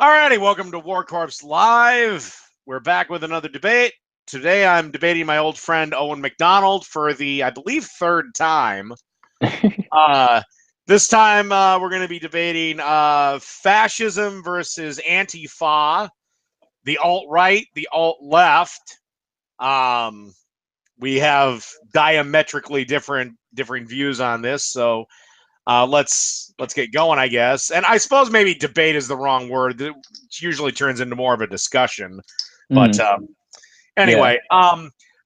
Alrighty, welcome to Warcorpse Live. We're back with another debate. Today I'm debating my old friend Owen McDonald for the, I believe, third time. This time we're going to be debating fascism versus Antifa, the alt-right, the alt-left. We have diametrically different views on this, so let's get going, I guess. And I suppose maybe debate is the wrong word. It usually turns into more of a discussion. But anyway,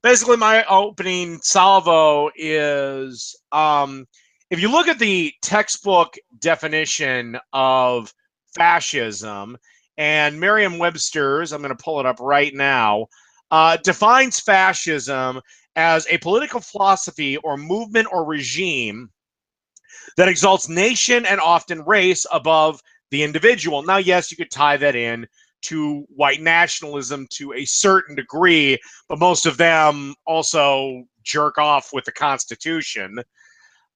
basically my opening salvo is if you look at the textbook definition of fascism, and Merriam-Webster's, I'm going to pull it up right now, defines fascism as a political philosophy or movement or regime that exalts nation and often race above the individual. Now, yes, you could tie that in to white nationalism to a certain degree, but most of them also jerk off with the Constitution.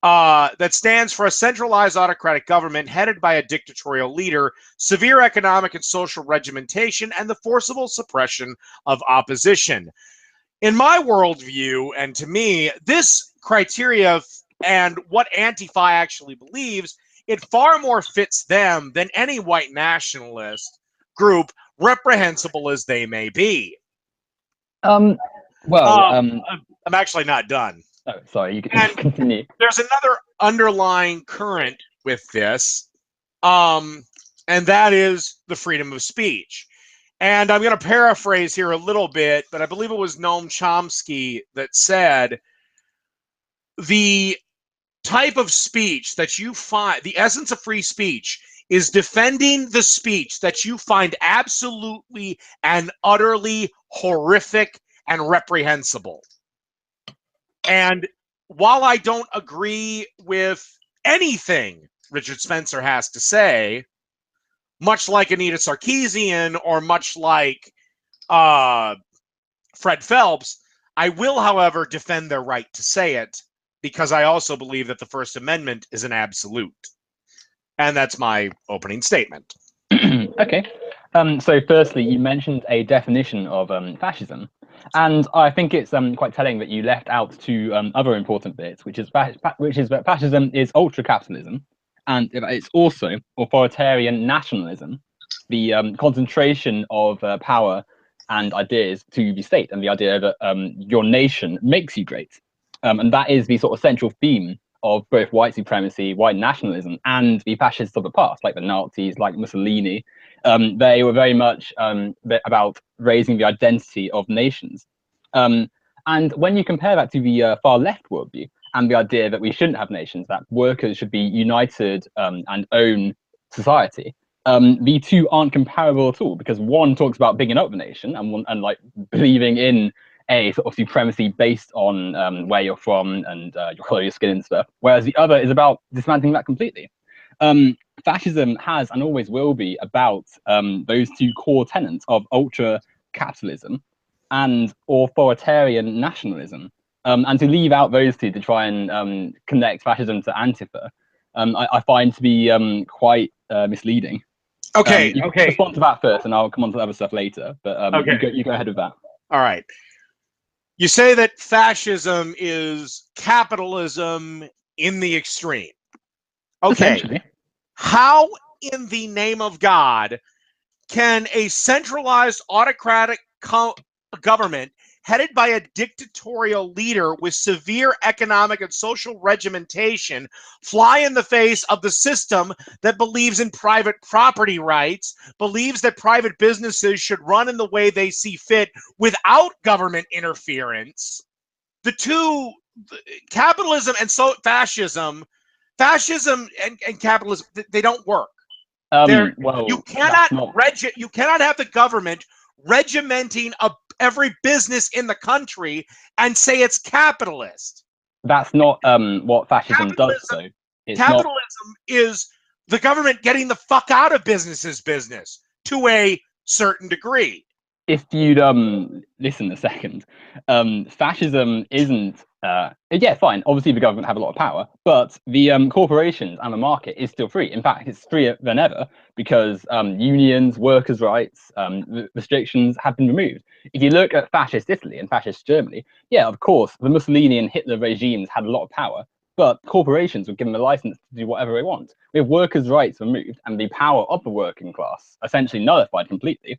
That stands for a centralized autocratic government headed by a dictatorial leader, severe economic and social regimentation, and the forcible suppression of opposition. In my worldview, and to me, this criteria and what Antifa actually believes, it far more fits them than any white nationalist group, reprehensible as they may be. I'm actually not done. Oh, sorry, you can continue. There's another underlying current with this, and that is the freedom of speech. And I'm going to paraphrase here a little bit, but I believe it was Noam Chomsky that said, the type of speech that you find, the essence of free speech, is defending the speech that you find absolutely and utterly horrific and reprehensible. And while I don't agree with anything Richard Spencer has to say, much like Anita Sarkeesian or much like Fred Phelps, I will, however, defend their right to say it, because I also believe that the First Amendment is an absolute. And that's my opening statement. Okay. So firstly, you mentioned a definition of fascism. And I think it's quite telling that you left out two other important bits, which is that fascism is ultra-capitalism, and it's also authoritarian nationalism, the concentration of power and ideas to the state, and the idea that your nation makes you great. And that is the sort of central theme of both white supremacy, white nationalism, and the fascists of the past, like the Nazis, like Mussolini. They were very much about raising the identity of nations. And when you compare that to the far left worldview and the idea that we shouldn't have nations, that workers should be united and own society, the two aren't comparable at all, because one talks about bigging up the nation and like believing in a sort of supremacy based on where you're from and your color of your skin and stuff, whereas the other is about dismantling that completely. Fascism has and always will be about those two core tenets of ultra-capitalism and authoritarian nationalism. And to leave out those two to try and connect fascism to Antifa, I find to be quite misleading. Okay, you can respond to that first, and I'll come on to the other stuff later. But you go ahead with that. All right. You say that fascism is capitalism in the extreme. Okay. How in the name of God can a centralized autocratic government headed by a dictatorial leader with severe economic and social regimentation fly in the face of the system that believes in private property rights, believes that private businesses should run in the way they see fit without government interference? The two, capitalism and fascism and capitalism, they don't work. You cannot have the government regimenting every business in the country and say it's capitalist. That's not what fascism does, though. Capitalism is the government getting the fuck out of business's business to a certain degree. If you'd listen a second, fascism isn't Yeah, fine. Obviously, the government have a lot of power, but the corporations and the market is still free. In fact, it's freer than ever because unions, workers' rights, restrictions have been removed. If you look at fascist Italy and fascist Germany, yeah, of course, the Mussolini and Hitler regimes had a lot of power, but corporations were given the license to do whatever they want. With workers' rights removed and the power of the working class essentially nullified completely,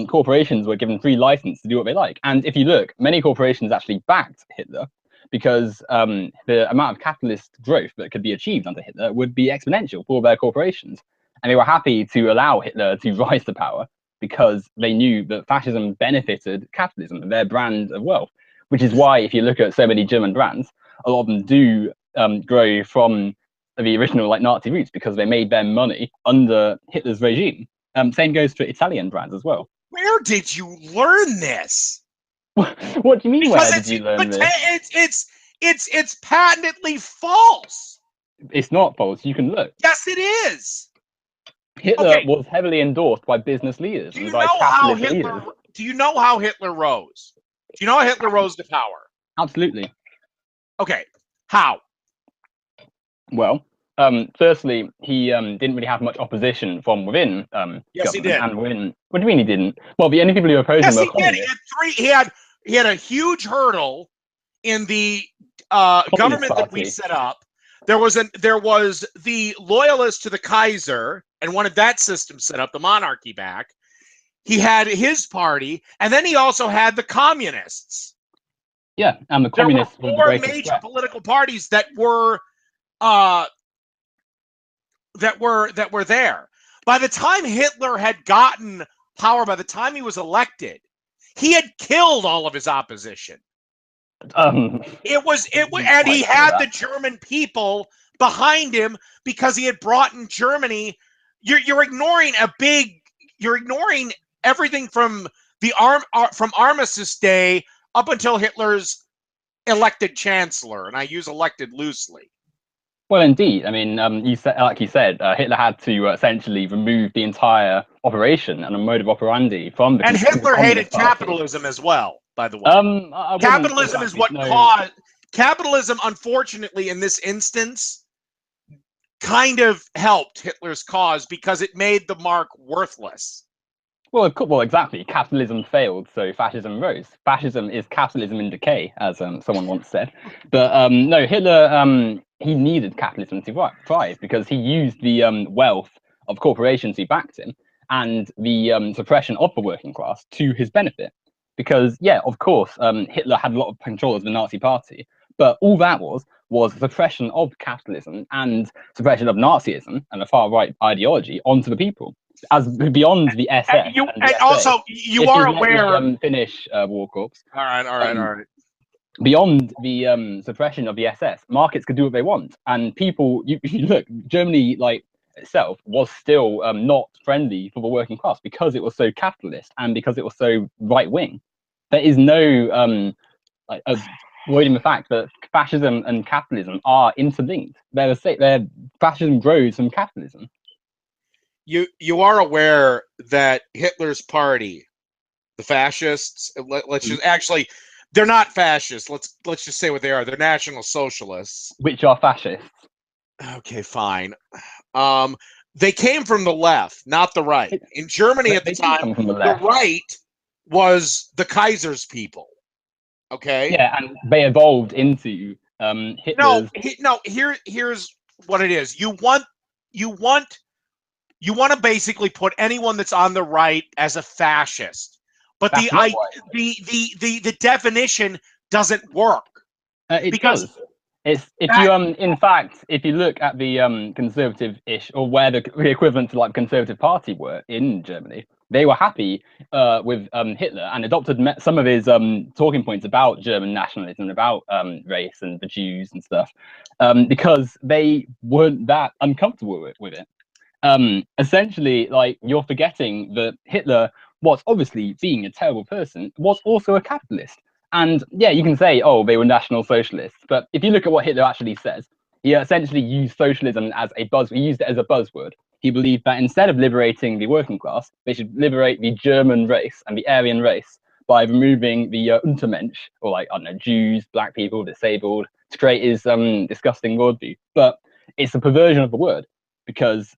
corporations were given free license to do what they like. And if you look, many corporations actually backed Hitler because the amount of capitalist growth that could be achieved under Hitler would be exponential for their corporations. And they were happy to allow Hitler to rise to power because they knew that fascism benefited capitalism and their brand of wealth, which is why if you look at so many German brands, a lot of them do grow from the original like Nazi roots because they made their money under Hitler's regime. Same goes for Italian brands as well. Where did you learn this? What do you mean? Where did you learn this? It's patently false. It's not false. You can look. Yes, it is. Hitler was heavily endorsed by business leaders and by capitalist leaders. Do you know how Hitler rose? Do you know how Hitler rose to power? Absolutely. Okay, how? Well, firstly, he didn't really have much opposition from within yes, he did. And within, what do you mean he didn't? Well, the only people who opposed him were communists. He had a huge hurdle in the government that we set up. There was the loyalists to the Kaiser and wanted that system set up, the monarchy back. He had his party, and then he also had the communists. Yeah, and the communists were four major political parties that were there. By the time Hitler had gotten power, by the time he was elected, he had killed all of his opposition. And he had the German people behind him because he had brought in Germany. You're ignoring everything from from Armistice Day up until Hitler's elected chancellor, and I use elected loosely. Well, indeed. I mean, like you said, Hitler had to essentially remove the entire operation and a mode of operandi from the. And Hitler hated capitalism as well, by the way. Capitalism is what caused. Capitalism, unfortunately, in this instance, kind of helped Hitler's cause because it made the mark worthless. Well, exactly. Capitalism failed, so fascism rose. Fascism is capitalism in decay, as someone once said. But no, Hitler, he needed capitalism to thrive because he used the wealth of corporations who backed him and the suppression of the working class to his benefit. Because, yeah, of course, Hitler had a lot of control of the Nazi Party, but all that was suppression of capitalism and suppression of Nazism and the far-right ideology onto the people. As beyond the SS. You are aware. Finish Warcorpse. All right. Beyond the suppression of the SS, markets could do what they want, and people. You look, Germany, like itself, was still not friendly for the working class because it was so capitalist and because it was so right wing. There is no avoiding the fact that fascism and capitalism are interlinked. Fascism grows from capitalism. You are aware that Hitler's party, the fascists, let's just actually, they're not fascists. Let's just say what they are. They're National Socialists. Which are fascists. Okay, fine. They came from the left, not the right. In Germany at the time, the right was the Kaiser's people. Okay. Yeah, and they evolved into Hitler's. No. Here's what it is. You want to basically put anyone that's on the right as a fascist, but the definition doesn't work. It does. If you look at the conservative-ish or where the equivalent to like Conservative Party were in Germany, they were happy with Hitler and adopted some of his talking points about German nationalism, about race and the Jews and stuff, because they weren't that uncomfortable with it. Essentially, like, you're forgetting that Hitler was obviously, being a terrible person, was also a capitalist. And yeah, you can say, oh, they were National Socialists, but if you look at what Hitler actually says, he essentially used socialism as a buzzword. He used it as a buzzword. He believed that instead of liberating the working class, they should liberate the German race and the Aryan race by removing the Untermensch, or like, I don't know, Jews, black people, disabled, to create his disgusting worldview. But it's a perversion of the word, because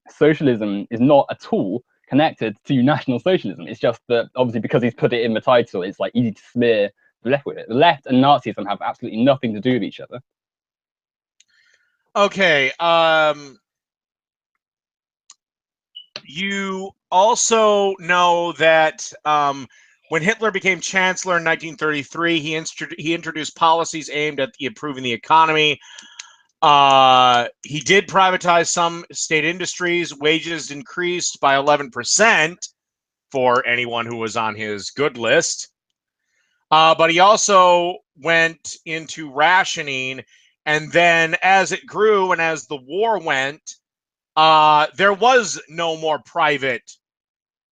socialism is not at all connected to National Socialism. It's just that, obviously, because he's put it in the title, it's like easy to smear the left with it. The left and Nazism have absolutely nothing to do with each other. Okay. You also know that when Hitler became chancellor in 1933, he introduced policies aimed at improving the economy. He did privatize some state industries. Wages increased by 11% for anyone who was on his good list. But he also went into rationing. And then as it grew and as the war went, there was no more private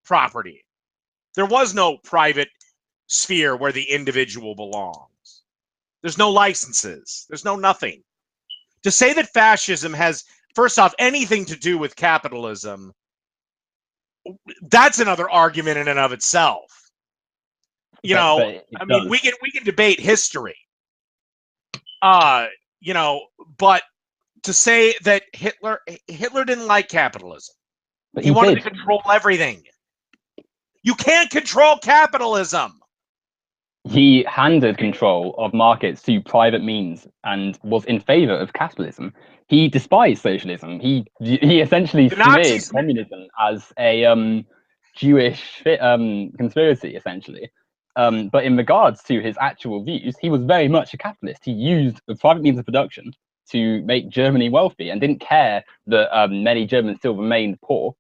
property. There was no private sphere where the individual belongs. There's no licenses. There's no nothing. To say that fascism has, first off, anything to do with capitalism, that's another argument in and of itself. You know, I mean, we can debate history. You know, but to say that Hitler didn't like capitalism. But he wanted to control everything. You can't control capitalism. He handed control of markets to private means and was in favor of capitalism. He despised socialism. He essentially smeared communism as a Jewish conspiracy, essentially. But in regards to his actual views, he was very much a capitalist. He used the private means of production to make Germany wealthy and didn't care that many Germans still remained poor,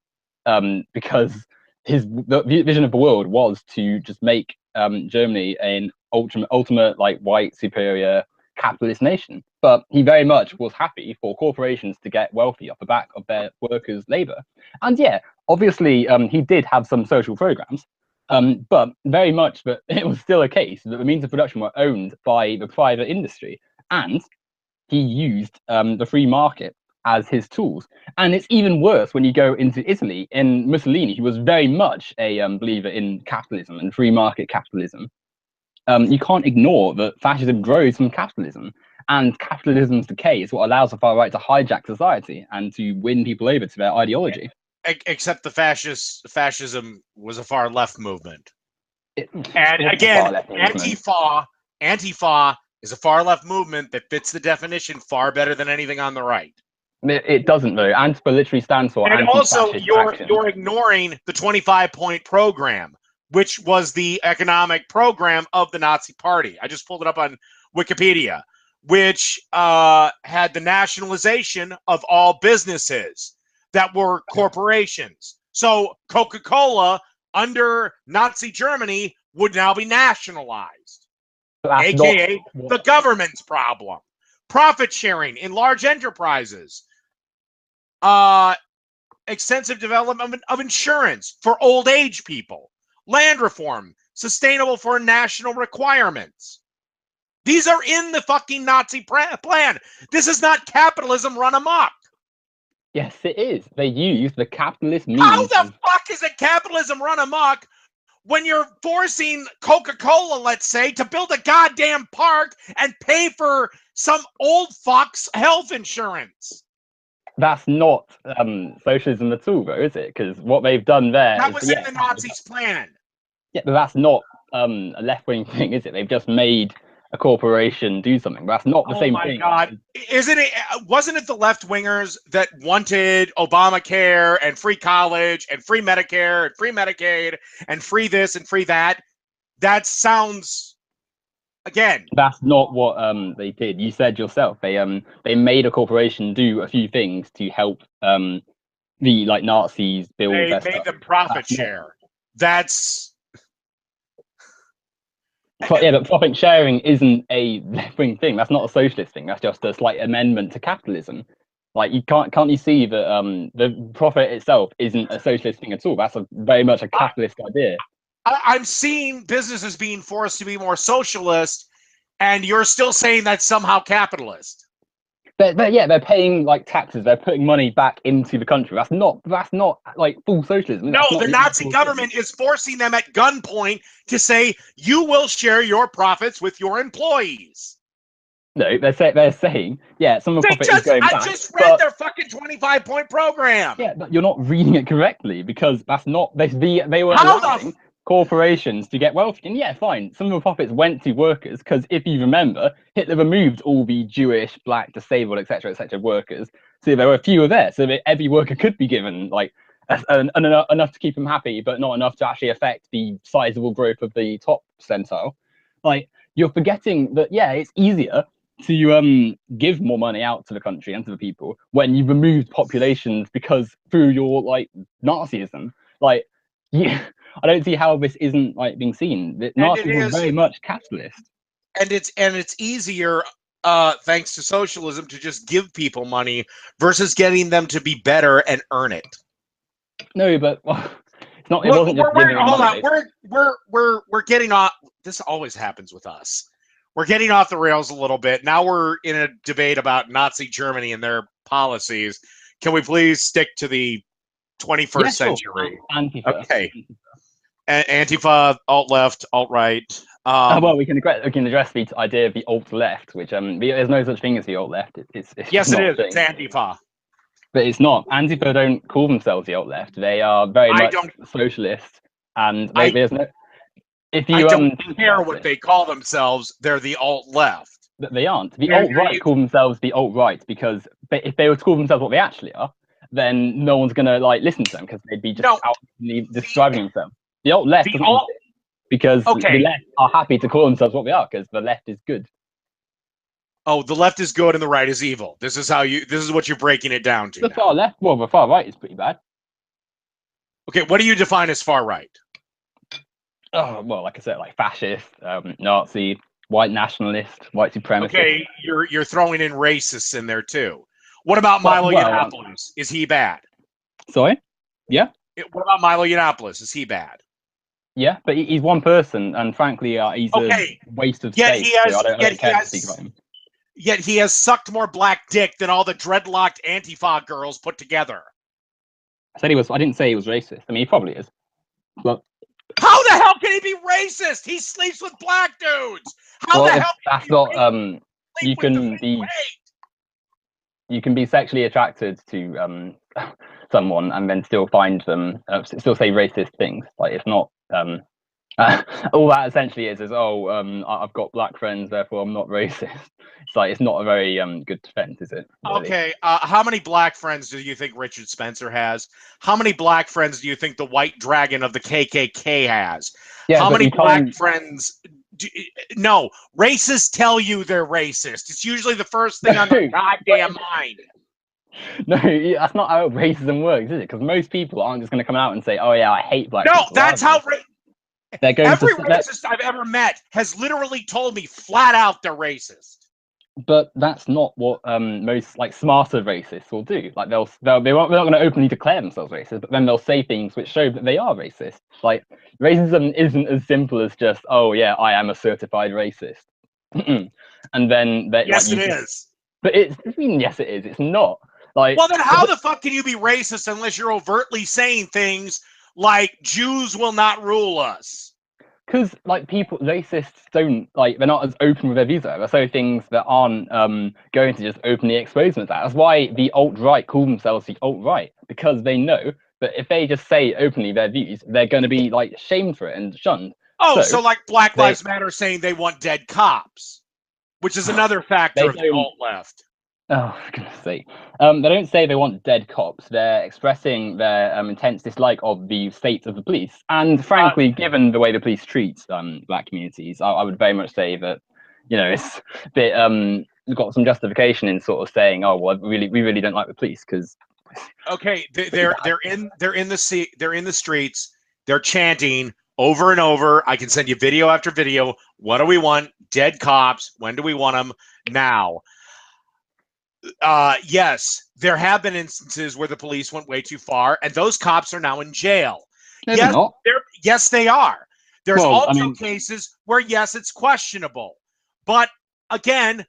because his vision of the world was to just make Germany an ultimate like white superior capitalist nation. But he very much was happy for corporations to get wealthy off the back of their workers' labor. And yeah, obviously he did have some social programs, but very much that it was still a case that the means of production were owned by the private industry, and he used the free market as his tools. And it's even worse when you go into Italy. In Mussolini, he was very much a believer in capitalism and free market capitalism. You can't ignore that fascism grows from capitalism, and capitalism's decay is what allows the far right to hijack society and to win people over to their ideology. Except the fascism was a far left movement. And again, Antifa is a far left movement that fits the definition far better than anything on the right. It doesn't though. Antifa literally stands for. And also, you're ignoring the 25-point program, which was the economic program of the Nazi Party. I just pulled it up on Wikipedia, which had the nationalization of all businesses that were corporations. So Coca-Cola under Nazi Germany would now be nationalized, aka the government's problem. Profit sharing in large enterprises. Extensive development of insurance for old age people. Land reform, sustainable for national requirements. These are in the fucking Nazi plan. This is not capitalism run amok. Yes, it is. They use the capitalist means. How the fuck is it capitalism run amok when you're forcing Coca-Cola, let's say, to build a goddamn park and pay for some old fuck's health insurance? That's not socialism at all, though, is it? Because what they've done there... That was in the Nazis' plan. Yeah, but that's not a left-wing thing, is it? They've just made a corporation do something. But that's not the same thing. Oh my God. Wasn't it the left-wingers that wanted Obamacare and free college and free Medicare and free Medicaid and free this and free that? That sounds... Again, that's not what they did. You said yourself they made a corporation do a few things to help the Nazis build. They made the profit share. That's but profit sharing isn't a left-wing thing. That's not a socialist thing. That's just a slight amendment to capitalism. Like you can't you see that the profit itself isn't a socialist thing at all? That's very much a capitalist idea. I'm seeing businesses being forced to be more socialist, and you're still saying that's somehow capitalist. But yeah, they're paying like taxes. They're putting money back into the country. That's not like full socialism. No, That's not the Nazi government is forcing them at gunpoint to say, you will share your profits with your employees. No, they're saying, yeah, some of the profit is going back. I just read their fucking 25-point program. Yeah, but you're not reading it correctly, because that's not they were allowing corporations to get wealthy. And yeah, fine, some of the profits went to workers, because if you remember, Hitler removed all the Jewish, black, disabled, etc., workers, so there were fewer there, so that every worker could be given like enough to keep them happy, but not enough to actually affect the sizable growth of the top percentile. Like, you're forgetting that, yeah, it's easier to give more money out to the country and to the people when you removed populations, because through your like Nazism, like, yeah, I don't see how this isn't like being seen. That Nazis were very much capitalist, and it's easier thanks to socialism to just give people money versus getting them to be better and earn it. No, but it's not. It wasn't just giving hold money. on, we're getting off. This always happens with us. We're getting off the rails a little bit. Now we're in a debate about Nazi Germany and their policies. Can we please stick to the 21st century? Antifa. Okay. Antifa, alt-left, alt-right. Well, we can address the idea of the alt-left, which there's no such thing as the alt-left. It's yes, it is. It's Antifa. But it's not. Antifa don't call themselves the alt-left. They are very much socialist, and there's no. If you I don't care what they call themselves, they're the alt-left. But they aren't. The alt-right call themselves the alt-right, because if they were to call themselves what they actually are, then no one's gonna like listen to them, because they'd be just outwardly describing themselves. The alt-left doesn't exist, because the left are happy to call themselves what they are, because the left is good. Oh, the left is good and the right is evil. This is what you're breaking it down to. The far left, well, the far right is pretty bad. Okay, what do you define as far right? Oh, well, like I said, like fascist, Nazi, white nationalist, white supremacist. Okay, you're throwing in racists in there too. What about Milo Yiannopoulos? Is he bad? Sorry? Yeah. What about Milo Yiannopoulos? Is he bad? Yeah, but he's one person, and frankly, he's a waste of space. Yet he has sucked more black dick than all the dreadlocked Antifa girls put together. I didn't say he was racist. I mean, he probably is. But how the hell can he be racist? He sleeps with black dudes. How the hell? That's not. You can be sexually attracted to someone and then still find them, still say racist things. Like, it's not. All that essentially is I've got black friends, therefore I'm not racist. It's like, it's not a very good defense, is it? Really? Okay, how many black friends do you think Richard Spencer has? How many black friends do you think the White Dragon of the KKK has? Yeah, how many black friends? No, racists tell you they're racist. It's usually the first thing on their goddamn mind. No, that's not how racism works, is it? Because most people aren't just going to come out and say, "Oh yeah, I hate black people." No, that's how. They're going Every racist I've ever met has literally told me flat out they're racist. But that's not what most like smarter racists will do. Like they're not going to openly declare themselves racist, but then they'll say things which show that they are racist. Like, racism isn't as simple as just, "Oh yeah, I am a certified racist," and then yes, it is. But yes, it is. It's not. Like, well, then how the fuck can you be racist unless you're overtly saying things like Jews will not rule us? Because like racists don't they're not as open with their views. They're so things that aren't going to just openly expose them as that. That's why the alt-right call themselves the alt-right, because they know that if they just say openly their views, they're going to be like shamed for it and shunned. Oh, so like Black Lives Matter saying they want dead cops, which is another factor of the alt-left. Oh, for goodness sake. They don't say they want dead cops. They're expressing their intense dislike of the state of the police. And frankly, given the way the police treat black communities, I would very much say that, it's a bit got some justification in sort of saying, "Oh, well, we really don't like the police," because. Okay, they're in the streets. They're chanting over and over. I can send you video after video. What do we want? Dead cops. When do we want them? Now. Yes, there have been instances where the police went way too far, and those cops are now in jail. No, they're not. Yes, they are. There's cases where, yes, it's questionable. But again,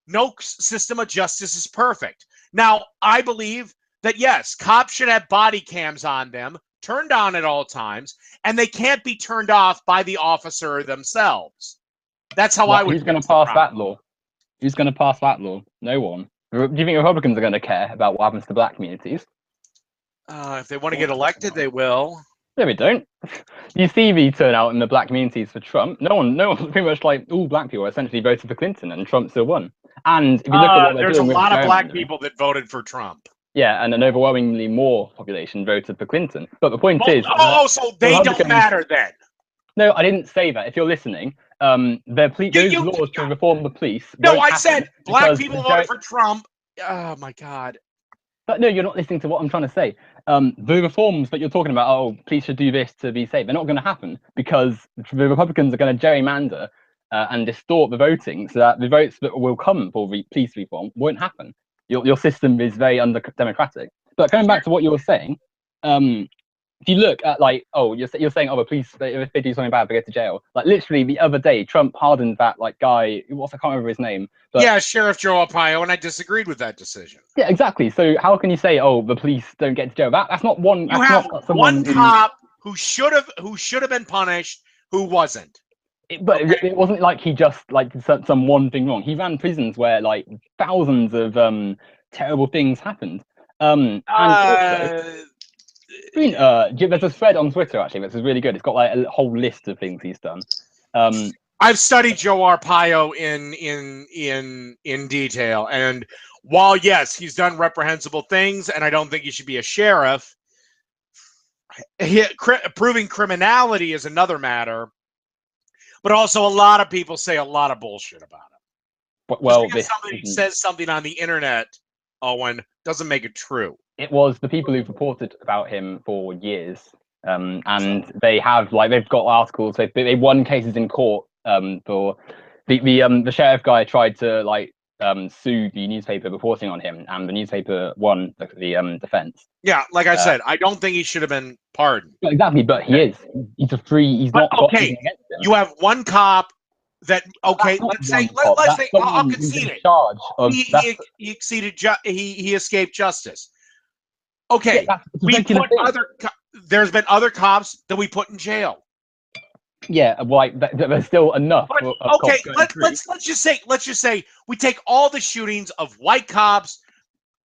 no system of justice is perfect. Now, I believe that, yes, cops should have body cams on them, turned on at all times, and they can't be turned off by the officer themselves. That's how I would. Who's going to pass that law? Who's going to pass that law? No one. Do you think Republicans are going to care about what happens to black communities? If they want to get elected, they will. No, we don't. You see the turnout in the black communities for Trump. No one, pretty much like all black people essentially voted for Clinton, and Trump still won. And if you look at what there's a lot of black people that voted for Trump. Yeah, and an overwhelmingly more population voted for Clinton. But the point is, so they don't matter then. No, I didn't say that. If you're listening, those laws to reform the police. No, I said black people voted for Trump. Oh my God. But no, you're not listening to what I'm trying to say. The reforms that you're talking about, oh, police should do this to be safe, they're not going to happen because the Republicans are going to gerrymander and distort the voting so that the votes that will come for police reform won't happen. Your system is very undemocratic. But going back to what you were saying, if you look at like, you're saying, the police, if they do something bad, they go to jail. Like literally the other day, Trump pardoned that guy. I can't remember his name. But, yeah, Sheriff Joe Arpaio, and I disagreed with that decision. Yeah, exactly. So how can you say, the police don't get to jail? That's not one. You have one cop who should have been punished, who wasn't. But it wasn't like he just did some one thing wrong. He ran prisons where thousands of terrible things happened. And also, there's a thread on Twitter actually that's really good. It's got a whole list of things he's done. I've studied Joe Arpaio in detail, and while yes, he's done reprehensible things, and I don't think he should be a sheriff. Proving criminality is another matter, but also a lot of people say a lot of bullshit about him. Well, somebody says something on the internet, Owen, doesn't make it true. It was the people who've reported about him for years, and they have they've got articles. They won cases in court for the sheriff guy tried to sue the newspaper reporting on him, and the newspaper won the defense. Yeah, like I said, I don't think he should have been pardoned. Exactly, but he is. He's a free. He's not. Okay, you have one cop. Let's say I'll concede it. Charge of he exceeded. He escaped justice. Okay, there's been other cops that we put in jail. Yeah, there's still enough. Okay, let's just say we take all the shootings of white cops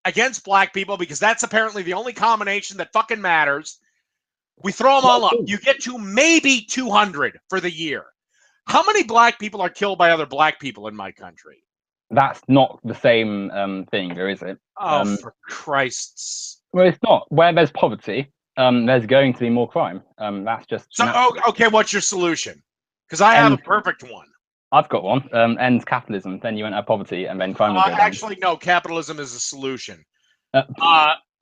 against black people, because that's apparently the only combination that fucking matters. We throw them all up. You get to maybe 200 for the year. How many black people are killed by other black people in my country? That's not the same thing, though, is it? Oh, for Christ's. Well, it's not. Where there's poverty, there's going to be more crime. That's just. So, okay, what's your solution? Because I have a perfect one. I've got one. End capitalism. Then you won't have poverty, and then crime will go down. Actually, no. Capitalism is a solution.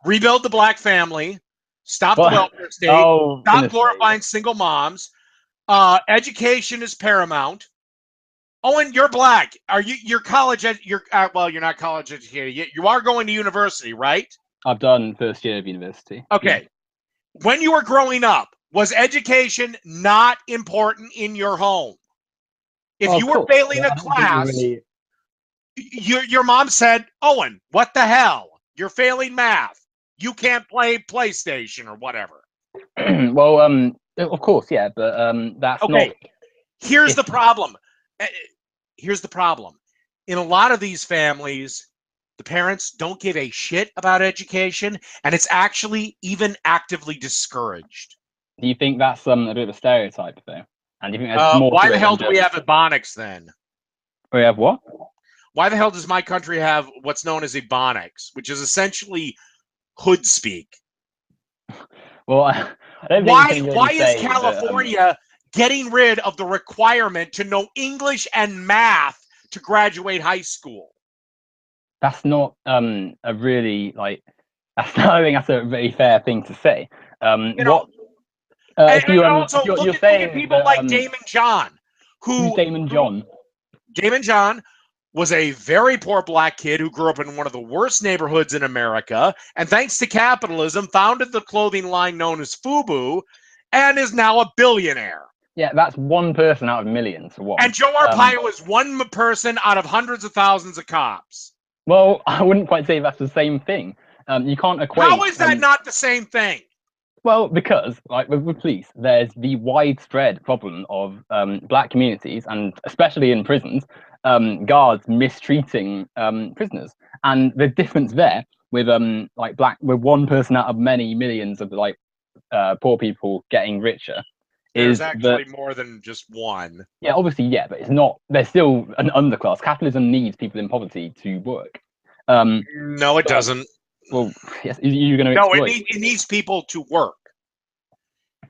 Rebuild the black family. Stop the welfare state. Stop glorifying single moms. Education is paramount. Owen, you're black. You're college? You're not college educated yet. You are going to university, right? I've done first year of university. Okay. Yeah. When you were growing up, was education not important in your home? If you were failing a class, your mom said, "Owen, what the hell? You're failing math. You can't play PlayStation or whatever." Well, of course, yeah, but that's okay. Here's the problem. Here's the problem. In a lot of these families, the parents don't give a shit about education, and it's actually even actively discouraged. Do you think that's a bit of a stereotype, though? And do you think there's more? Why the hell do we have Ebonics then? We have what? Why the hell does my country have what's known as Ebonics, which is essentially hood speak? Well, I don't think why is California getting rid of the requirement to know English and math to graduate high school? That's not I think that's a very fair thing to say. You're saying people like Damon John, who's Damon John? Damon John was a very poor black kid who grew up in one of the worst neighborhoods in America, and thanks to capitalism, founded the clothing line known as FUBU, and is now a billionaire. Yeah, that's one person out of millions for one. And Joe Arpaio is one person out of hundreds of thousands of cops. Well, I wouldn't quite say that's the same thing. You can't equate. How is that not the same thing? Well, because like with police, there's the widespread problem of black communities, and especially in prisons, guards mistreating prisoners, and the difference there with with one person out of many millions of poor people getting richer. There's actually more than just one. Yeah, obviously, yeah, but it's not. There's still an underclass. Capitalism needs people in poverty to work. No, it doesn't. Well, yes, you're going to no. Exploit. It needs people to work.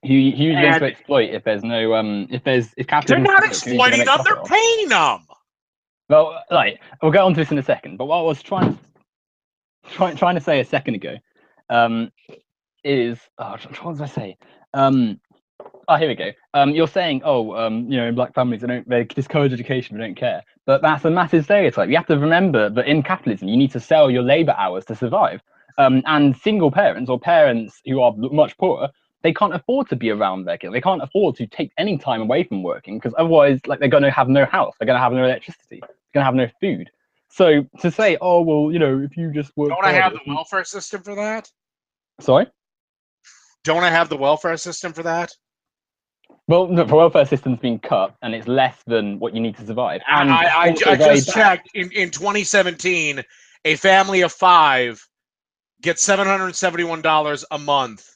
Who's going to exploit if there's no if capitalism? They're not exploiting them. They're paying them. Well, we'll get onto this in a second. But what I was trying to say a second ago, is what was I say? Here we go. You're saying, in black families they discourage education, they don't care. But that's a massive stereotype. You have to remember that in capitalism, you need to sell your labor hours to survive. And single parents or parents who are much poorer, they can't afford to be around their kids. They can't afford to take any time away from working because otherwise, they're going to have no house, they're going to have no electricity, they're going to have no food. So to say, if you just work, don't I have the welfare system for that? Sorry, don't I have the welfare system for that? Well, the welfare system's been cut, and it's less than what you need to survive. And I just checked in 2017, a family of 5 gets $771 a month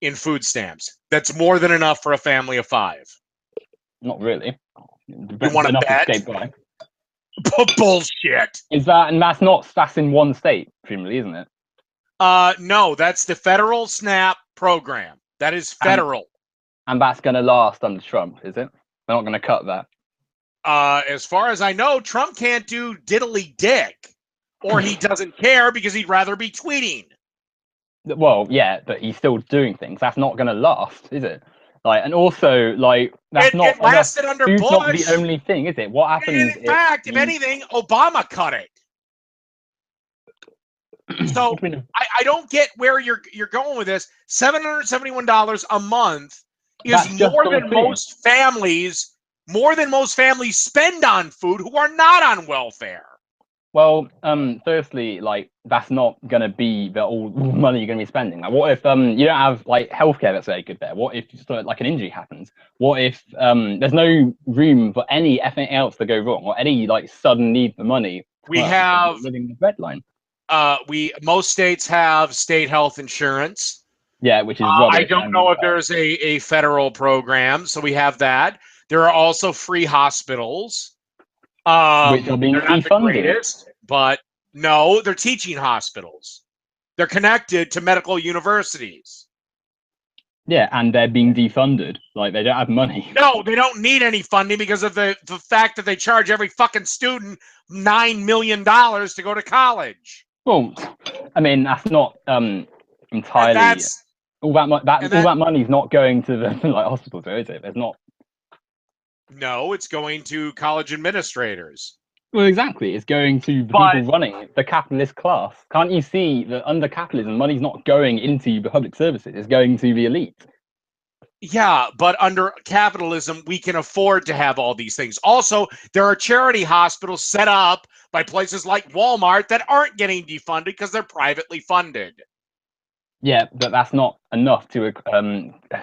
in food stamps. That's more than enough for a family of 5. Not really. You want to bet? Bullshit. Is that, and that's in one state, presumably, isn't it? No, that's the federal SNAP program. That is federal. And that's going to last under Trump, is it? They're not going to cut that. As far as I know, Trump can't do diddly dick, or he doesn't care because he'd rather be tweeting. Well, yeah, but he's still doing things. That's not going to last, is it? And also, that's not. It lasted under Bush. Not the only thing, is it? What happens? In fact, if anything, Obama cut it. So I don't get where you're going with this. $771 a month is more than most families spend on food who are not on welfare. Well, firstly, that's not going to be the all money you're going to be spending. What if you don't have healthcare that's very good there? What if an injury happens? What if there's no room for anything else to go wrong, or any sudden need for money? We have living the red line. Most states have state health insurance. Yeah, which is rubbish. I don't know if there's a federal program, so we have that. There are also free hospitals. Which are being defunded. The greatest, but no, they're teaching hospitals. They're connected to medical universities. Yeah, and they're being defunded. They don't have money. No, they don't need any funding because of the fact that they charge every fucking student $9 million to go to college. Well, I mean, that's not entirely. All that money's not going to the hospitals, though, is it? There's not. No, it's going to college administrators. Well, exactly. It's going to the people running the capitalist class. Can't you see that under capitalism, money's not going into the public services? It's going to the elite. Yeah, but under capitalism, we can afford to have all these things. Also, there are charity hospitals set up by places like Walmart that aren't getting defunded because they're privately funded. Yeah, but that's not enough to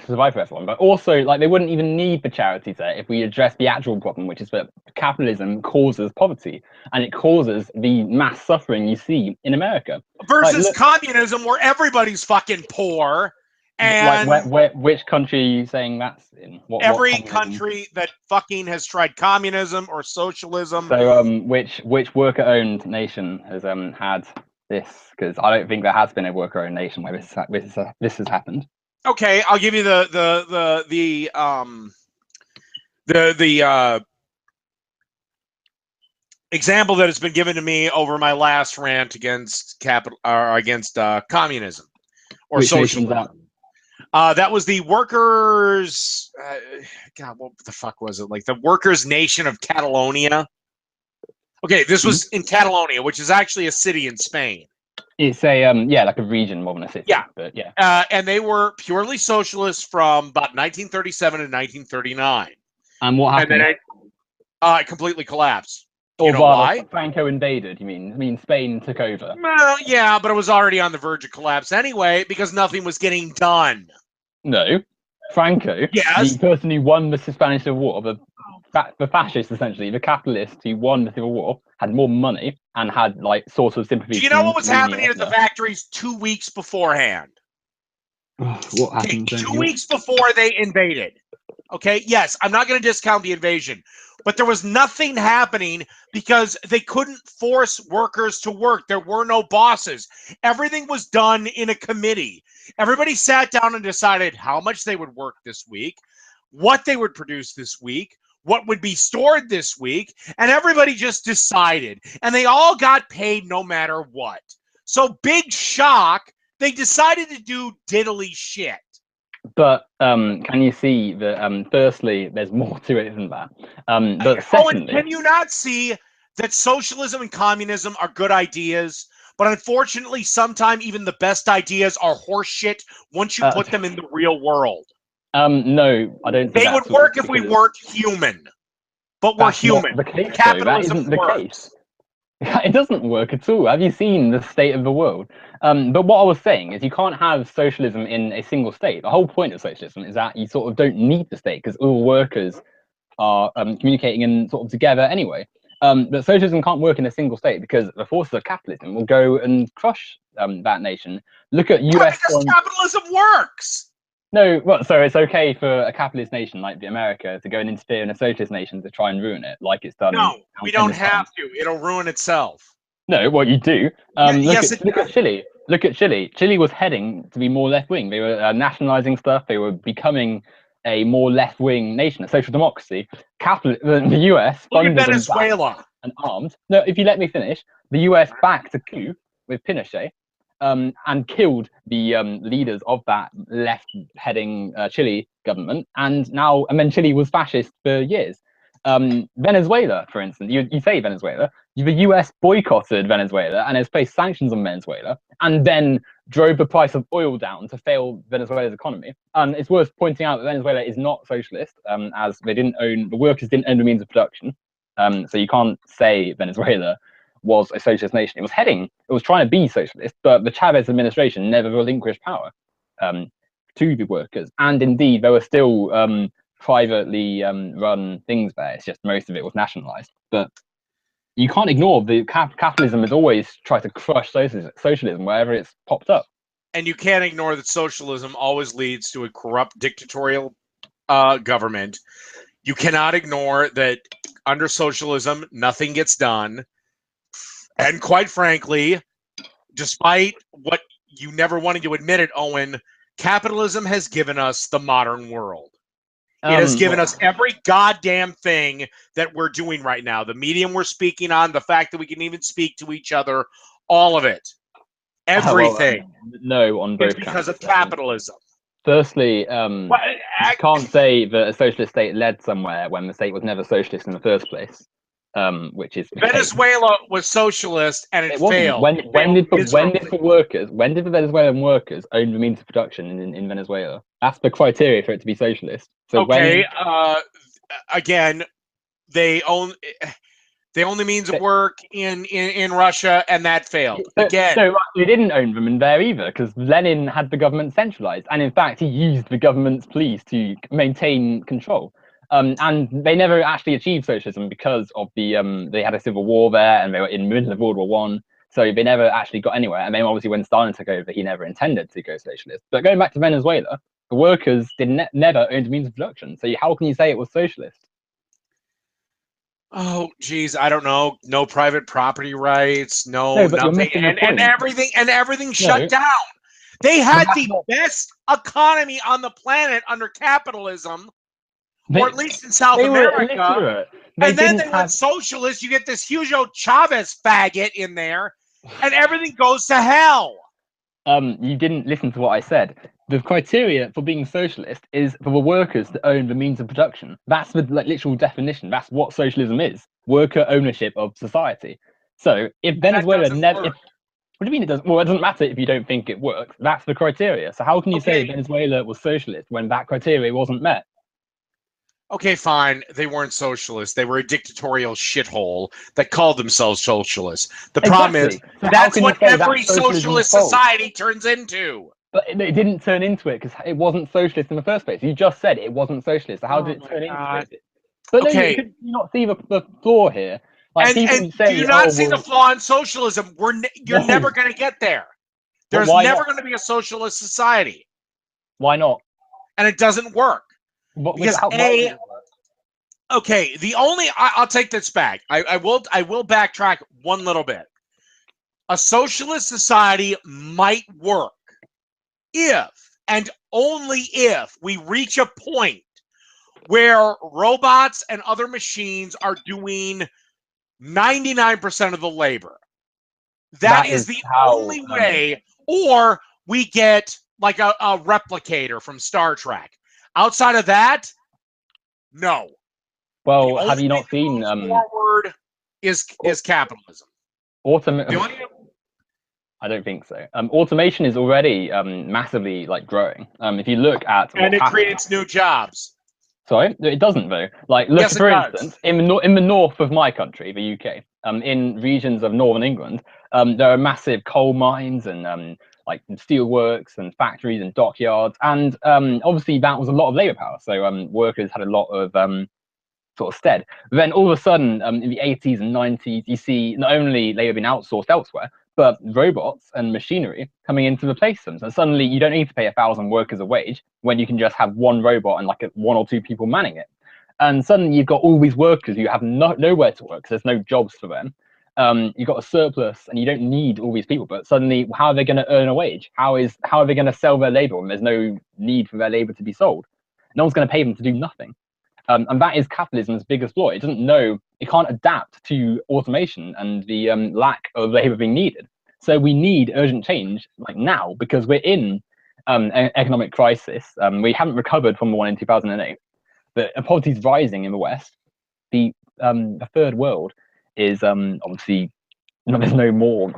survive for everyone. But also, they wouldn't even need the charities there if we address the actual problem, which is that capitalism causes poverty, and it causes the mass suffering you see in America. Versus communism, where everybody's fucking poor. And which country are you saying that's in? Every country that fucking has tried communism or socialism. So, which worker-owned nation has had this? Because I don't think there has been a worker-owned nation where this has happened. Okay, I'll give you the example that has been given to me over my last rant against communism or socialism. That was the workers. God, what the fuck was it? The workers' nation of Catalonia. Okay, this was in Catalonia, which is actually a city in Spain. It's a like a region more than a city. Yeah. But yeah. And they were purely socialist from about 1937 to 1939. And what happened? And then it completely collapsed. Or you know why? Franco invaded, you mean? I mean, Spain took over. Well, yeah, but it was already on the verge of collapse anyway because nothing was getting done. No. Franco, Yes. the person who won the Spanish Civil War, the fascist, essentially, the capitalist who won the Civil War, had more money and had, like, sort of sympathy. Do you know what was happening at the factories 2 weeks beforehand? What happened? Okay, 2 weeks before they invaded. Okay, yes, I'm not going to discount the invasion, but there was nothing happening because they couldn't force workers to work. There were no bosses. Everything was done in a committee. Everybody sat down and decided how much they would work this week, what they would produce this week, what would be stored this week, and everybody just decided. And they all got paid no matter what. So big shock, they decided to do diddly shit. But can you see that, firstly, there's more to it than that. But secondly... can you not see that socialism and communism are good ideas? But unfortunately, sometimes even the best ideas are horseshit once you put them in the real world. No, I don't think they would work if we weren't human. But we're human. The case, capitalism that isn't the case. It doesn't work at all. Have you seen the state of the world? But what I was saying is you can't have socialism in a single state. The whole point of socialism is that you sort of don't need the state because all workers are communicating and sort of together anyway. But socialism can't work in a single state because the forces of capitalism will go and crush that nation. Look at US. Because capitalism works. No, well, so it's okay for a capitalist nation like America to go and interfere in a socialist nation to try and ruin it, like it's done. No, we don't have to. It'll ruin itself. No, what you do. Look at Chile. Look at Chile. Chile was heading to be more left-wing. They were nationalizing stuff. They were becoming a more left-wing nation, a social democracy. The US funded Venezuela and armed. No, if you let me finish, the US backed a coup with Pinochet. And killed the leaders of that left-heading Chile government, and then Chile was fascist for years. Venezuela, for instance, you say Venezuela, the US boycotted Venezuela and has placed sanctions on Venezuela, and then drove the price of oil down to fail Venezuela's economy. And it's worth pointing out that Venezuela is not socialist, as the workers didn't own the means of production. So you can't say Venezuela was a socialist nation. It was trying to be socialist, but the Chavez administration never relinquished power to the workers. And indeed, there were still privately run things there. It's just most of it was nationalized. But you can't ignore the capitalism has always tried to crush socialism wherever it's popped up. And you can't ignore that socialism always leads to a corrupt dictatorial government. You cannot ignore that under socialism, nothing gets done. And quite frankly, despite what you never wanted to admit it, Owen, capitalism has given us the modern world. It has given us every goddamn thing that we're doing right now. The medium we're speaking on, the fact that we can even speak to each other, all of it. Everything. No, on both because of capitalism. Firstly, you can't say that a socialist state led somewhere when the state was never socialist in the first place. Which is Venezuela was socialist and it failed. When did the Venezuelan workers own the means of production in Venezuela? That's the criteria for it to be socialist. So again, they own the means of work in Russia, and that failed. So they didn't own them in there either, because Lenin had the government centralized, and in fact he used the government's police to maintain control. And they never actually achieved socialism because of they had a civil war there, and they were in the middle of World War I. So they never actually got anywhere. And then obviously when Stalin took over, he never intended to go socialist. But going back to Venezuela, the workers never owned the means of production. So how can you say it was socialist? Oh, geez, I don't know. No private property rights, nothing, and everything shut down. They had the best economy on the planet under capitalism. Or at least in South America. And then they went socialist. You get this huge old Chavez faggot in there, and everything goes to hell. You didn't listen to what I said. The criteria for being socialist is for the workers to own the means of production. That's the literal definition. That's what socialism is: worker ownership of society. So if Venezuela never, what What do you mean it doesn't? Well, it doesn't matter if you don't think it works. That's the criteria. So how can you say Venezuela was socialist when that criteria wasn't met? Okay, fine. They weren't socialists. They were a dictatorial shithole that called themselves socialists. The problem is So that's what every socialist society turns into. But it didn't turn into it because it wasn't socialist in the first place. You just said it wasn't socialist. So how did it turn into it? But okay. No, could you not see the flaw here? Like and say, do you not see the flaw in socialism? You're never going to get there. There's never going to be a socialist society. Why not? And it doesn't work. Because okay, the only I'll take this back. I will backtrack one little bit. A socialist society might work if and only if we reach a point where robots and other machines are doing 99% of the labor. That is the only way. Or we get like a replicator from Star Trek. Outside of that, no. Well, have you not seen forward is capitalism. I don't think so. Automation is already massively growing. If you look at it creates new jobs. Sorry, it doesn't though. Like, look, for instance, in the north of my country, the UK, in regions of northern England, there are massive coal mines and like steelworks and factories and dockyards, and obviously that was a lot of labour power. So workers had a lot of sort of stead. But then all of a sudden, in the 80s and 90s, you see not only labour being outsourced elsewhere, but robots and machinery coming in to replace them. So suddenly you don't need to pay 1,000 workers a wage when you can just have one robot and like one or two people manning it. And suddenly you've got all these workers who have nowhere to work because there's no jobs for them. You've got a surplus and you don't need all these people, but suddenly how are they going to earn a wage? How are they going to sell their labour when there's no need for their labour to be sold? No one's going to pay them to do nothing. And that is capitalism's biggest flaw. It doesn't know, it can't adapt to automation and the lack of labour being needed. So we need urgent change like now because we're in an economic crisis. We haven't recovered from the one in 2008. But poverty is rising in the West. The third world is obviously there's no more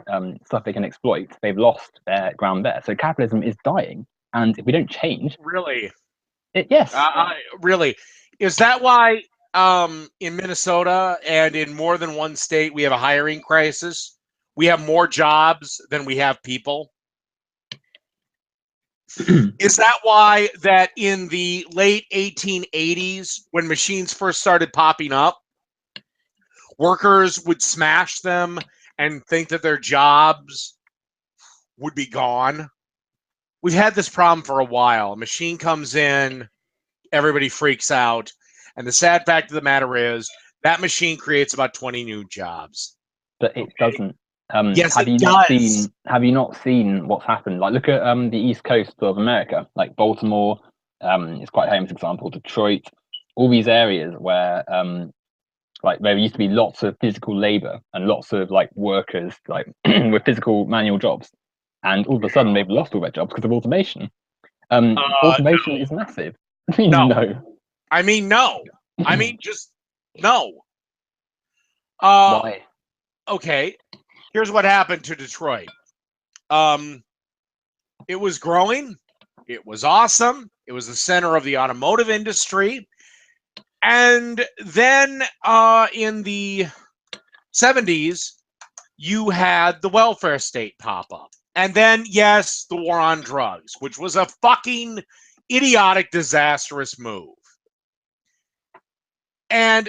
stuff they can exploit. They've lost their ground there. So capitalism is dying, and if we don't change, really, yes, really, is that why in Minnesota and in more than one state we have a hiring crisis? We have more jobs than we have people. Is that why that in the late 1880s, when machines first started popping up, workers would smash them and think that their jobs would be gone? We've had this problem for a while. A machine comes in, everybody freaks out. And the sad fact of the matter is that machine creates about 20 new jobs. But it doesn't. Yes, have you not seen what's happened? Like, look at the East Coast of America, like Baltimore, is quite a famous example. Detroit, all these areas where like there used to be lots of physical labor and lots of like workers like with physical manual jobs, and all of a sudden they've lost all their jobs because of automation. Automation is massive. No. I mean, no. I mean, just no. Why? Okay. Here's what happened to Detroit. It was growing. It was awesome. It was the center of the automotive industry. And then in the 70s, you had the welfare state pop up. And then, yes, the war on drugs, which was a fucking idiotic, disastrous move. And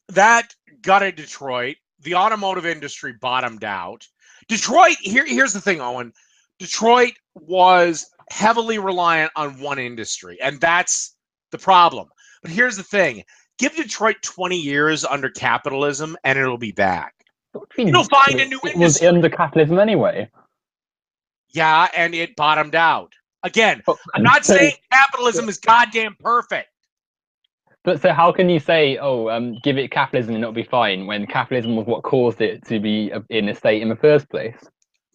that gutted Detroit. The automotive industry bottomed out. Detroit, here's the thing, Owen. Detroit was heavily reliant on one industry, and that's the problem. But here's the thing. Give Detroit 20 years under capitalism, and it'll be back. You'll find a new industry. It was under capitalism anyway. Yeah, and it bottomed out. Again, I'm not saying capitalism is goddamn perfect. But so how can you say, give it capitalism and it'll be fine, when capitalism was what caused it to be in a state in the first place?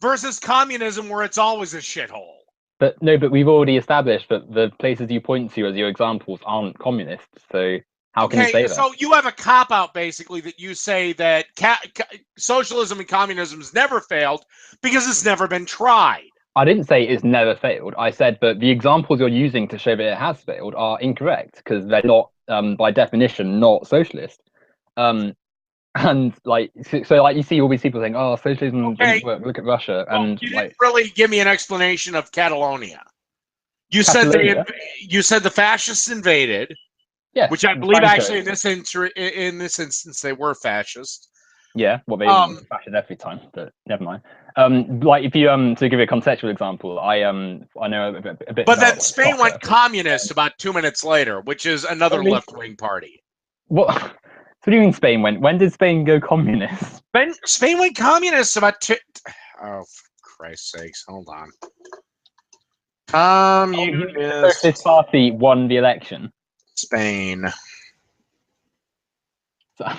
Versus communism, where it's always a shithole. But no, but we've already established that the places you point to as your examples aren't communist. So How can you say that? So you have a cop-out, basically, that you say that socialism and communism has never failed because it's never been tried. I didn't say it's never failed. I said that the examples you're using to show that it has failed are incorrect because they're not, by definition, not socialist. And like, so like you see all these people saying, "Oh, socialism didn't work. Look at Russia." Well, and you like, didn't really give me an explanation of Catalonia. You said the fascists invaded. Yes, which I believe actually in this instance they were fascist. Yeah, well, they fascist every time, but never mind. Like if you to give you a contextual example, I know a bit. But about, then Spain went communist about 2 minutes later, which is another left-wing party. What? What do you mean Spain went? When did Spain go communist? Spain went communist about Oh, for Christ's sakes! Hold on. Communist. The Socialist Party won the election. Spain. So,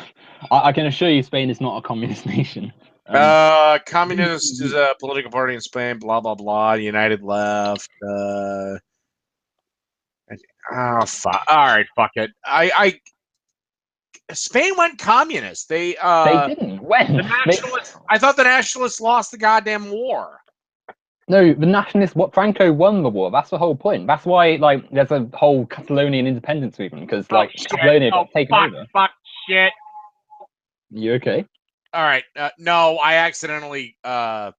I can assure you, Spain is not a communist nation. Communist is a political party in Spain. Blah blah blah. United Left. Oh fuck! All right, fuck it. Spain went communist. They didn't. When? The nationalists. I thought the nationalists lost the goddamn war. No, the nationalists. What Franco won the war. That's the whole point. That's why, like, there's a whole Catalonian independence movement because, like, Catalonia got taken over. Fuck shit. You okay? All right. No, I accidentally. I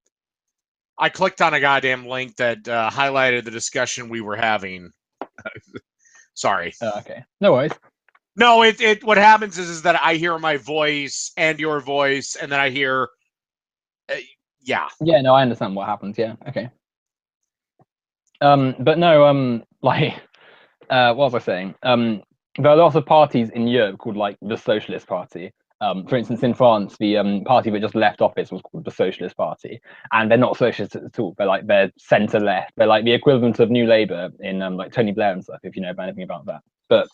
clicked on a goddamn link that highlighted the discussion we were having. Sorry. Okay. No worries. No, what happens is that I hear my voice and your voice, and then I hear. Yeah. Yeah, no, I understand what happens. Yeah, okay. But no, like, what was I saying? There are lots of parties in Europe called like the Socialist Party. For instance, in France, the party that just left office was called the Socialist Party, and they're not socialist at all. They're centre left. They're like the equivalent of New Labour in like Tony Blair and stuff, if you know anything about that. But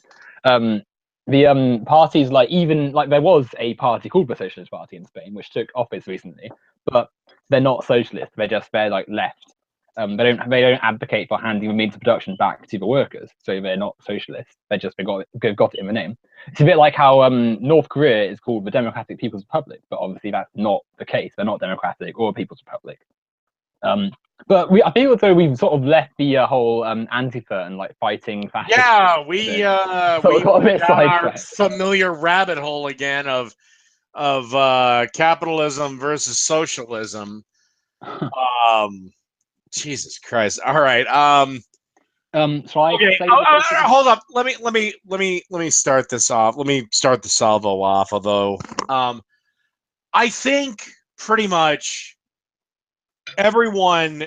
the parties, like, even like there was a party called the Socialist Party in Spain, which took office recently, but they're not socialist. They're like left. They don't advocate for handing the means of production back to the workers, so they're not socialist. They've got it in the name. It's a bit like how North Korea is called the Democratic People's Republic, but obviously that's not the case. They're not democratic or a People's Republic. But I feel as though we've sort of left the whole Antifa and like fighting fascism. Yeah, we got our familiar rabbit hole again of capitalism versus socialism. Jesus Christ! All right. Okay. Hold up. Let me start this off. Let me start the salvo off. Although, I think pretty much everyone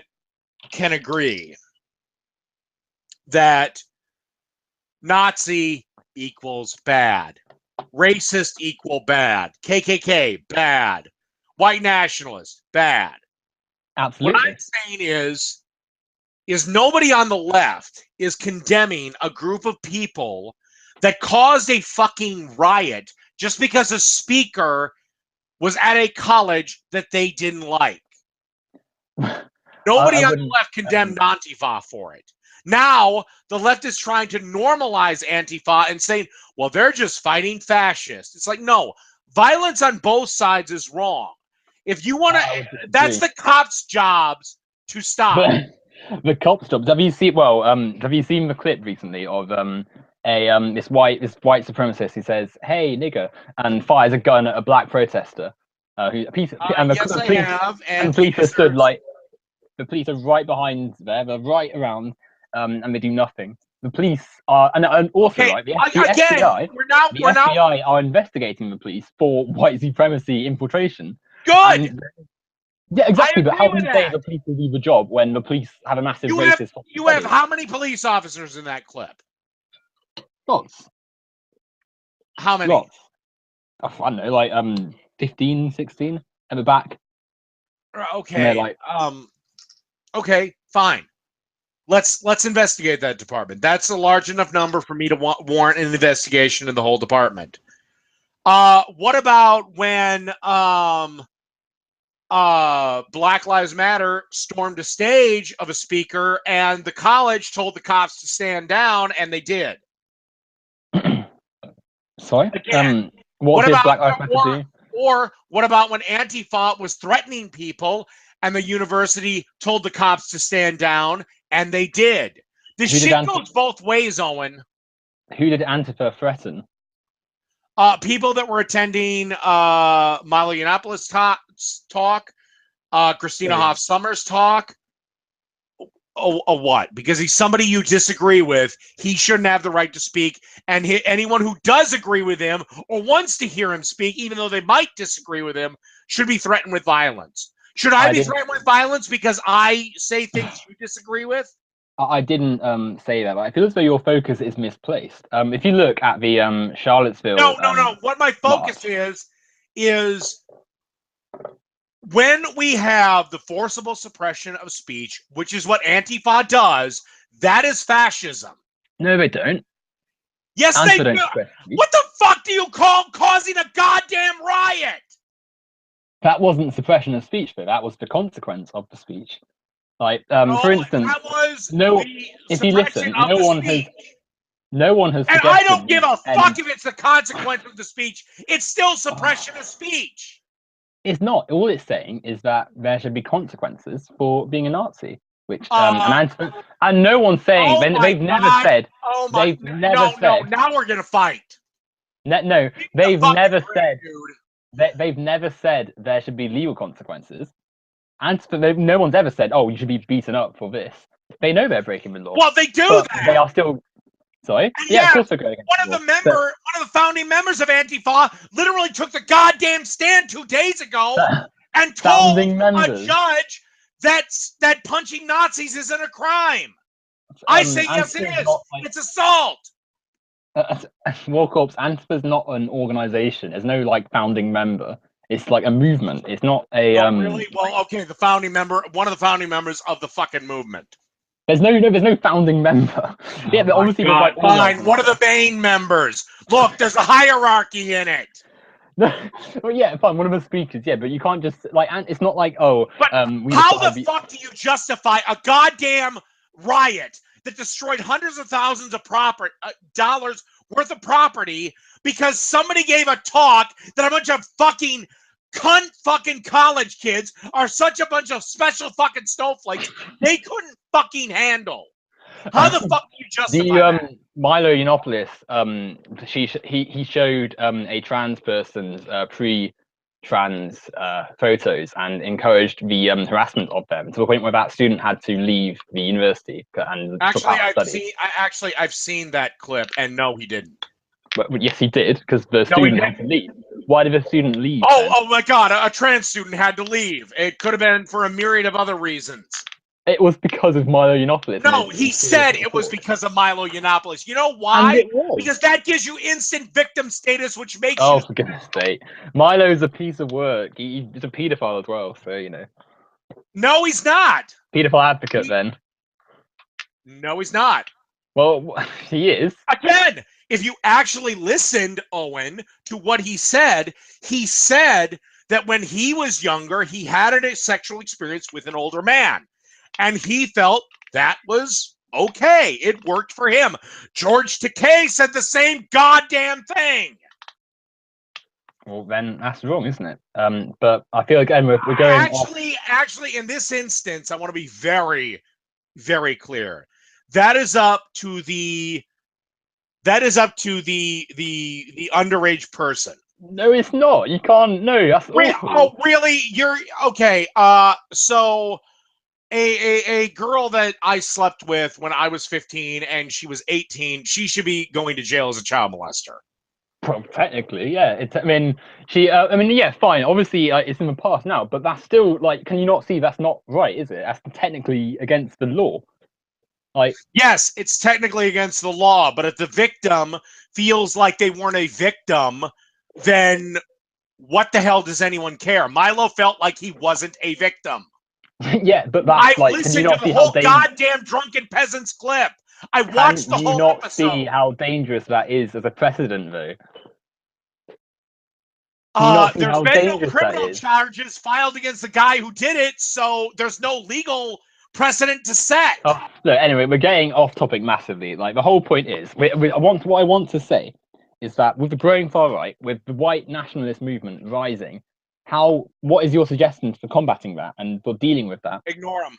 can agree that Nazi equals bad, racist equal bad, KKK bad, white nationalist bad. Absolutely. What I'm saying is nobody on the left is condemning a group of people that caused a fucking riot just because a speaker was at a college that they didn't like. Nobody on the left condemned Antifa for it. Now, the left is trying to normalize Antifa and saying, well, they're just fighting fascists. It's like, no, violence on both sides is wrong. If you want to, that's the cops' jobs to stop. The cops' jobs. Have you seen the clip recently of this white supremacist who says, "Hey, nigger," and fires a gun at a black protester? The police are right behind there. They're right around, and they do nothing. The police are, and also, right, the FBI are investigating the police for white supremacy infiltration. Good. Yeah, exactly. But how can you say the police will do the job when the police have a massive racist? You have how many police officers in that clip? Lots. How many? Lots. I don't know, like 15, 16 at the back. Okay. Like, okay, fine. Let's investigate that department. That's a large enough number for me to warrant an investigation in the whole department. What about when Black Lives Matter stormed a stage of a speaker and the college told the cops to stand down and they did? Sorry. Again, What what did about Black Lives Matter do? or what about when Antifa was threatening people and the university told the cops to stand down and they did? This shit goes both ways, Owen. Who did Antifa threaten? People that were attending Milo Yiannopoulos talk, Christina Hoff Sommers talk. What? Because he's somebody you disagree with, he shouldn't have the right to speak. And anyone who does agree with him or wants to hear him speak, even though they might disagree with him, should be threatened with violence. Should I be threatened with violence because I say things you disagree with? I didn't say that, but I feel as though your focus is misplaced. If you look at the Charlottesville... No. What my focus is when we have the forcible suppression of speech, which is what Antifa does, that is fascism. No, they don't. Yes, they do. What the fuck do you call causing a goddamn riot? That wasn't suppression of speech, though. That was the consequence of the speech. Like, for instance, that was if you listen, no one has. And I don't give a fuck if it's the consequence of the speech. It's still suppression of speech. It's not. All it's saying is that there should be consequences for being a Nazi, which and no one's saying they've never said. They've never said. Now we're gonna fight. No, they've never said. They've never said there should be legal consequences. And no one's ever said, "Oh, you should be beaten up for this." They know they're breaking the law. Well, they do that. They are still. Sorry. Yeah, of course they're going against the law. One of the founding members of Antifa literally took the goddamn stand 2 days ago and told a judge that punching Nazis isn't a crime. I say yes, it is. It's assault. Warcorpse, Antifa's not an organization. There's no founding member. It's like a movement. It's not a really? Well, okay, the founding member, one of the founding members of the fucking movement. There's no founding member. Yeah, but obviously there's fine. One of the main members. Look, there's a hierarchy in it. Well, yeah, fine. One of the speakers, yeah, but you can't just it's not like how the fuck do you justify a goddamn riot that destroyed hundreds of thousands of dollars worth of property because somebody gave a talk that a bunch of fucking cunt fucking college kids are such a bunch of special fucking snowflakes they couldn't fucking handle? How the fuck do you justify that? Milo Yiannopoulos, he showed a trans person's pre-trans photos and encouraged the harassment of them to the point where that student had to leave the university and I've seen that clip, and no, he didn't. But yes, he did, because the student had to leave. Why did the student leave? Oh my God, a trans student had to leave. It could have been for a myriad of other reasons. It was because of Milo Yiannopoulos. No, he said it was because of Milo Yiannopoulos. You know why? Because that gives you instant victim status, which makes you... Oh, for goodness sake. Milo's a piece of work. He's a paedophile as well, so, you know. No, he's not. Paedophile advocate, then. No, he's not. Well, he is. Again, if you actually listened, Owen, to what he said that when he was younger, he had a sexual experience with an older man. And he felt that was okay. It worked for him. George Takei said the same goddamn thing. Well, then that's wrong, isn't it? But I feel like we're going Actually, in this instance, I want to be very, very clear. That is up to the underage person. No, it's not. You can't. No, that's awful. Oh, really? You're okay. So a girl that I slept with when I was 15 and she was 18, she should be going to jail as a child molester. Well, technically, yeah. Yeah, fine. Obviously, it's in the past now, but that's still can you not see that's not right, is it? That's technically against the law. Yes, it's technically against the law, but if the victim feels like they weren't a victim, then what the hell does anyone care? Milo felt like he wasn't a victim. Yeah, but that's I listened to the whole goddamn drunken peasants clip. I watched the whole episode. Can you not see how dangerous that is as a precedent, though? There's been no criminal charges filed against the guy who did it, so there's no legal precedent to set. Look, anyway, we're getting off topic massively. The whole point is, what I want to say is that with the growing far right, with the white nationalist movement rising, what is your suggestion for combating that and for dealing with that? Ignore them.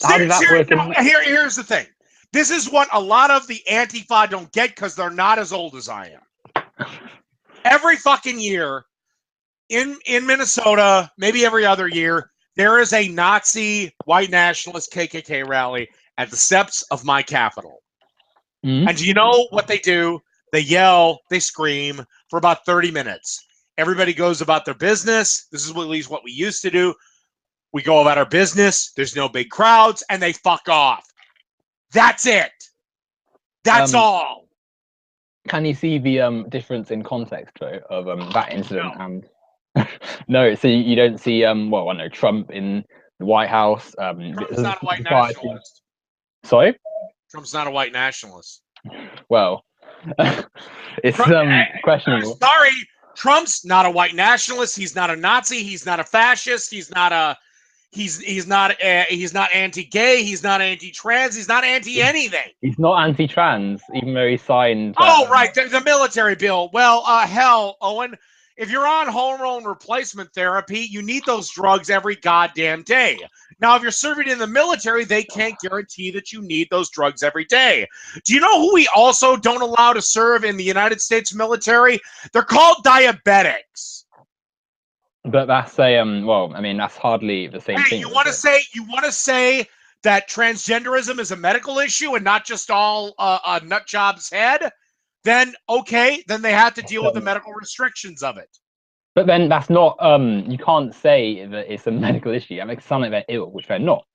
How does that work? Here's the thing. This is what a lot of the Antifa don't get because they're not as old as I am. Every fucking year in Minnesota, maybe every other year, there is a Nazi white nationalist KKK rally at the steps of my Capitol. Mm-hmm. And do you know what they do? They yell, they scream for about 30 minutes. Everybody goes about their business. This is at least what we used to do. We go about our business. There's no big crowds, and they fuck off. That's it. That's all. Can you see the difference in context though of that incident and no? So you don't see well, I know Trump in the White House. Trump's not a white nationalist. Sorry? Trump's not a white nationalist. Well, it's questionable. Sorry, Trump's not a white nationalist. He's not a Nazi. He's not a fascist. He's not anti-gay. He's not anti-trans. He's not anti-anything. He's not anti-trans, even though he signed. Oh, right, the military bill. Well, hell, Owen, if you're on hormone replacement therapy, you need those drugs every goddamn day. Now, if you're serving in the military, they can't guarantee that you need those drugs every day. Do you know who we also don't allow to serve in the United States military? They're called diabetics. But that's well, I mean, that's hardly the same thing. You want to say that transgenderism is a medical issue and not just all a nut job's head? Then okay, then they have to deal with the medical restrictions of it. But then that's not you can't say that it's a medical issue. That makes it sound like they're ill, which they're not.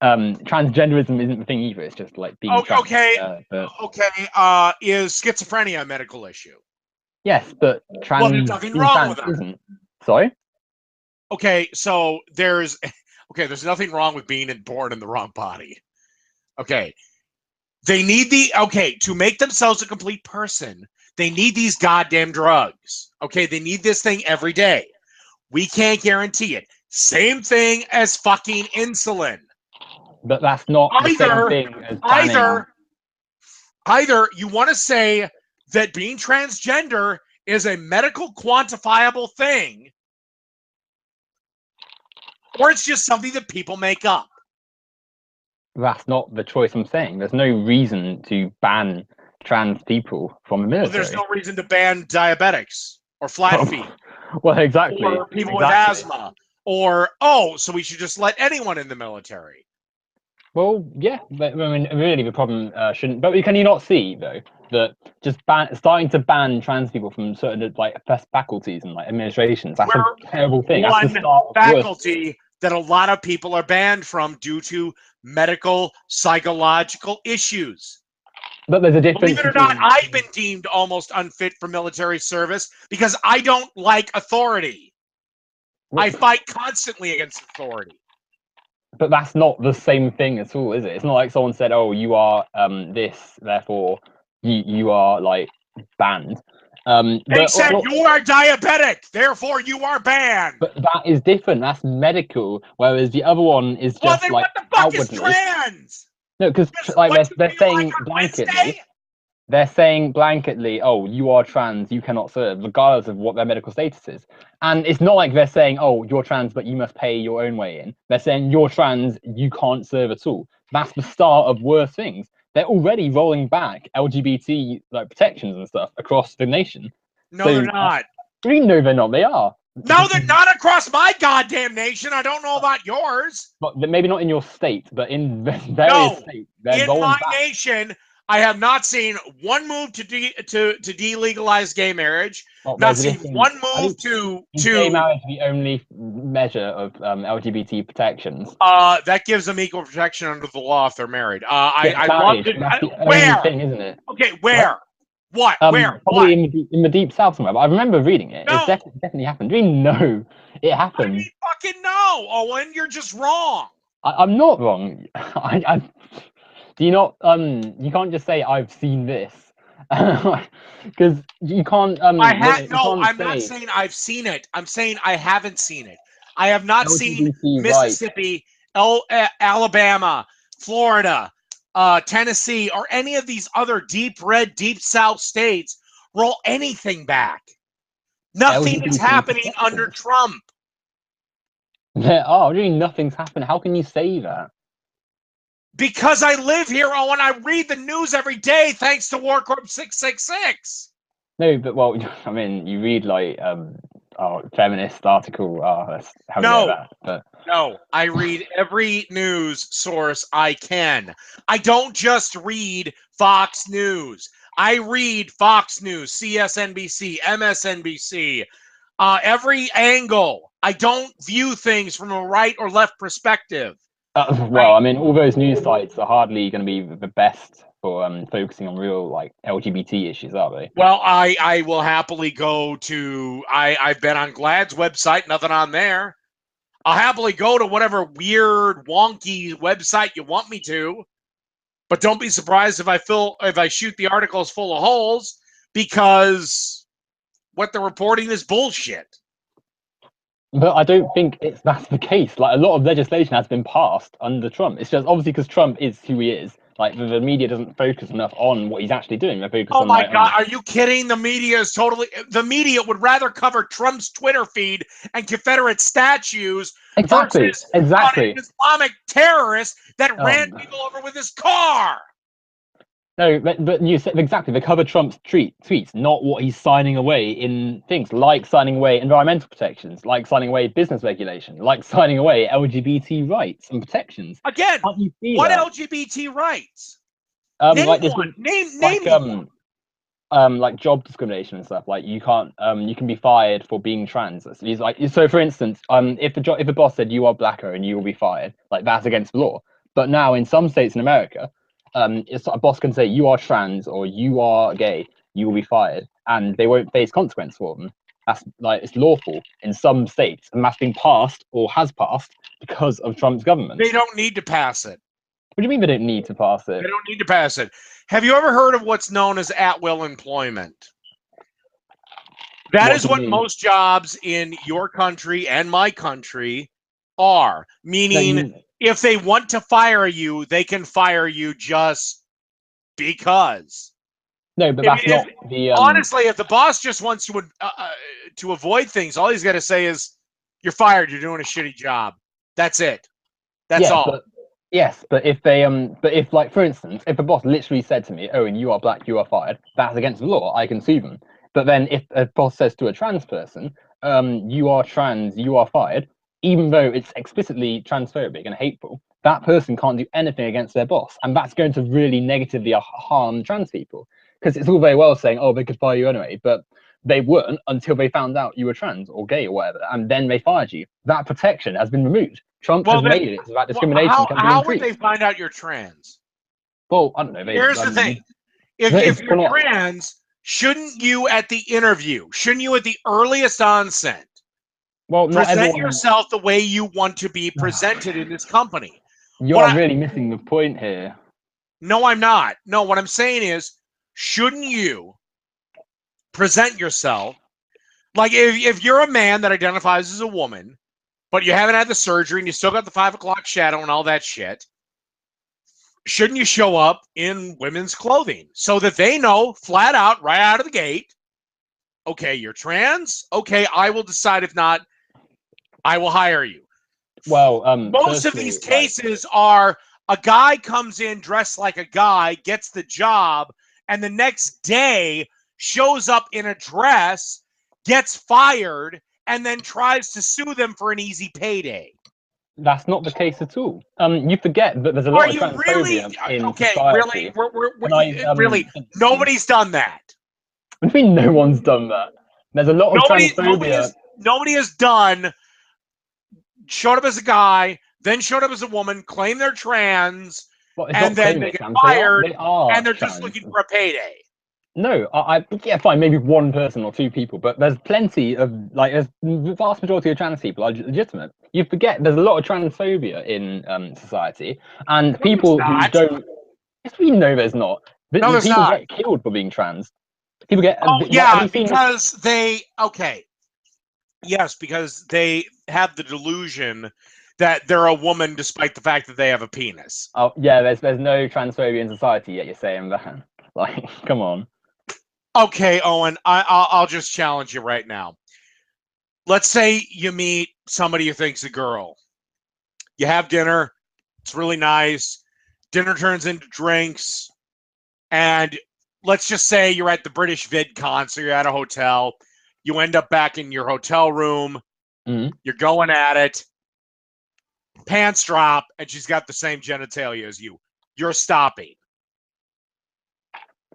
Transgenderism isn't the thing either. It's just like being trans. Is schizophrenia a medical issue? Yes, but there's nothing wrong with that. Isn't. Sorry? Okay, so there's nothing wrong with being born in the wrong body. Okay. They need to make themselves a complete person, they need these goddamn drugs. Okay, they need this thing every day. We can't guarantee it. Same thing as fucking insulin. But that's not the same thing as banning. Either you want to say that being transgender is a medical quantifiable thing, or it's just something that people make up. That's not the choice I'm saying. There's no reason to ban trans people from the military. Well, there's no reason to ban diabetics or flat feet. Well, exactly. Or people with asthma. Or, so we should just let anyone in the military. Well, yeah. But, I mean, really, the problem shouldn't... But can you not see, though, that just starting to ban trans people from certain faculties and administrations, that's a terrible thing. That's the start of faculty that a lot of people are banned from due to medical, psychological issues. But there's a difference. Believe it or not, I've been deemed almost unfit for military service because I don't like authority. I fight constantly against authority. But that's not the same thing at all, is it? It's not like someone said, "Oh, you are this, therefore you are like banned." They said you are diabetic, therefore you are banned. But that is different. That's medical, whereas the other one is just then like what the fuck outwardly. Is trans? No, because like they're saying blanketly. They're saying blanketly, "Oh, you are trans, you cannot serve," regardless of what their medical status is. And it's not like they're saying, "Oh, you're trans, but you must pay your own way in." They're saying, "You're trans, you can't serve at all." That's the start of worse things. They're already rolling back LGBT protections and stuff across the nation. No, they're not. We know they're not. They are. No, they're not across my goddamn nation. I don't know about yours. But maybe not in your state, but in various states. They're in my back. Nation, I have not seen one move to delegalize gay marriage. Not seen one move to gay marriage the only measure of LGBT protections. That gives them equal protection under the law if they're married. I love it. That's the where? Only thing, isn't it? Okay, where? What? Where? Probably what? In the deep south somewhere. But I remember reading it. No. It definitely happened. Do you know it happened? I mean, fucking no, Owen. You're just wrong. I'm not wrong. Do you not? You can't just say I've seen this, because you can't. I'm not saying I've seen it. I'm saying I haven't seen it. I have not seen Mississippi, Alabama, Florida, Tennessee, or any of these other deep red, deep South states roll anything back. Nothing is LGBT happening under protections. Trump. Oh, really, nothing's happened. How can you say that? Because I live here, oh, and I read the news every day thanks to Warcorpse666. No, but well, I mean, you read like feminist article. How do you know No, that? But no, I read every news source I can. I don't just read Fox News. I read Fox News, CSNBC, MSNBC, every angle. I don't view things from a right or left perspective. well, I mean, all those news sites are hardly going to be the best for focusing on real like LGBT issues, are they? Well, I will happily go to I've been on Glad's website, nothing on there. I'll happily go to whatever weird, wonky website you want me to. But don't be surprised if I shoot the articles full of holes, because what they're reporting is bullshit. But I don't think that's the case. Like, a lot of legislation has been passed under Trump. It's just obviously because Trump is who he is. Like, the media doesn't focus enough on what he's actually doing. They focus Oh on my God, are you kidding? The media would rather cover Trump's Twitter feed and Confederate statues versus exactly. an Islamic terrorist that ran people over with his car. No, but you said exactly. They cover Trump's tweets, not what he's signing away in things like signing away environmental protections, like signing away business regulation, like signing away LGBT rights and protections. Again, Can't you see what that? LGBT rights? Name Like one. Name one. Like job discrimination and stuff. Like you can't, you can be fired for being trans. He's like, so for instance, if the boss said you are blacker and you will be fired, like that's against the law. But now in some states in America, it's a boss can say you are trans or you are gay, you will be fired, and they won't face consequence for them. That's like, it's lawful in some states, and that's been passed or has passed because of Trump's government. They don't need to pass it. What do you mean they don't need to pass it? They don't need to pass it. Have you ever heard of what's known as at-will employment? That is what most jobs in your country and my country are. Meaning, if they want to fire you, they can fire you just because. No, but that's not the. Honestly, if the boss just wants to avoid things, all he's got to say is, "You're fired. You're doing a shitty job." That's it. That's all. Yes, but if they but if, like, for instance, if a boss literally said to me, "Oh, and you are black, you are fired," that's against the law. I can sue them. But then if a boss says to a trans person, "You are trans, you are fired," even though it's explicitly transphobic and hateful, that person can't do anything against their boss, and that's going to really negatively harm trans people. Because it's all very well saying, "Oh, they could fire you anyway," but they weren't until they found out you were trans or gay or whatever, and then they fired you. That protection has been removed. Trump has made it so that discrimination can be increased. How would they find out you're trans? Well, I don't know. Here's the thing. If you're trans, shouldn't you at the interview, shouldn't you at the earliest onset, present yourself the way you want to be presented in this company? You're really missing the point here. No, I'm not. No, what I'm saying is, shouldn't you present yourself like, if you're a man that identifies as a woman, but you haven't had the surgery and you still got the 5 o'clock shadow and all that shit, shouldn't you show up in women's clothing so that they know flat out right out of the gate, okay, you're trans? Okay, I will decide. If not, I will hire you. Well, most of these cases are a guy comes in dressed like a guy, gets the job, and the next day shows up in a dress, gets fired, and then tries to sue them for an easy payday. That's not the case at all. You forget that there's a lot of transphobia in society. Really, nobody's done that. What do you mean no one's done that? There's a lot of transphobia. Nobody has showed up as a guy, then showed up as a woman, claim they're trans, and then they get fired, and they're just looking for a payday. No, yeah, fine, maybe one person or two people, but there's plenty of, like, the vast majority of trans people are legitimate. You forget there's a lot of transphobia in society, and people who don't. Yes, we know there's not. No, there's people not. Get killed for being trans. People get. Oh yeah, because they. Okay. Yes, because they have the delusion that they're a woman despite the fact that they have a penis. Oh yeah, there's no transphobia in society yet. You're saying that? Like, come on. Okay, Owen, I'll just challenge you right now. Let's say you meet somebody you think's a girl. You have dinner. It's really nice. Dinner turns into drinks. And let's just say you're at the British VidCon, so you're at a hotel. You end up back in your hotel room. You're going at it. Pants drop, and she's got the same genitalia as you. You're stopping.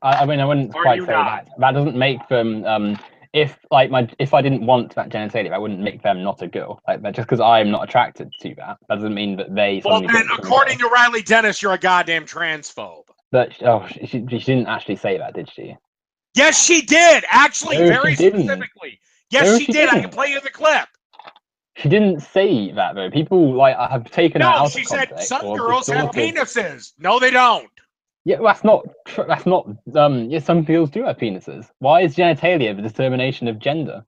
I mean, I wouldn't quite say that. That doesn't make them. If I didn't want that genitalia, I wouldn't make them not a girl. Like that, just because I'm not attracted to that, that doesn't mean that they. Well, then, according to Riley Dennis, you're a goddamn transphobe. But she didn't actually say that, did she? Yes, she did. Actually, no, very specifically. Yes, no, she did. I can play you the clip. She didn't say that though. People have taken that out of context. No, she said some girls have penises. No, they don't. Yeah, well, that's not. Yeah, some girls do have penises. Why is genitalia the determination of gender?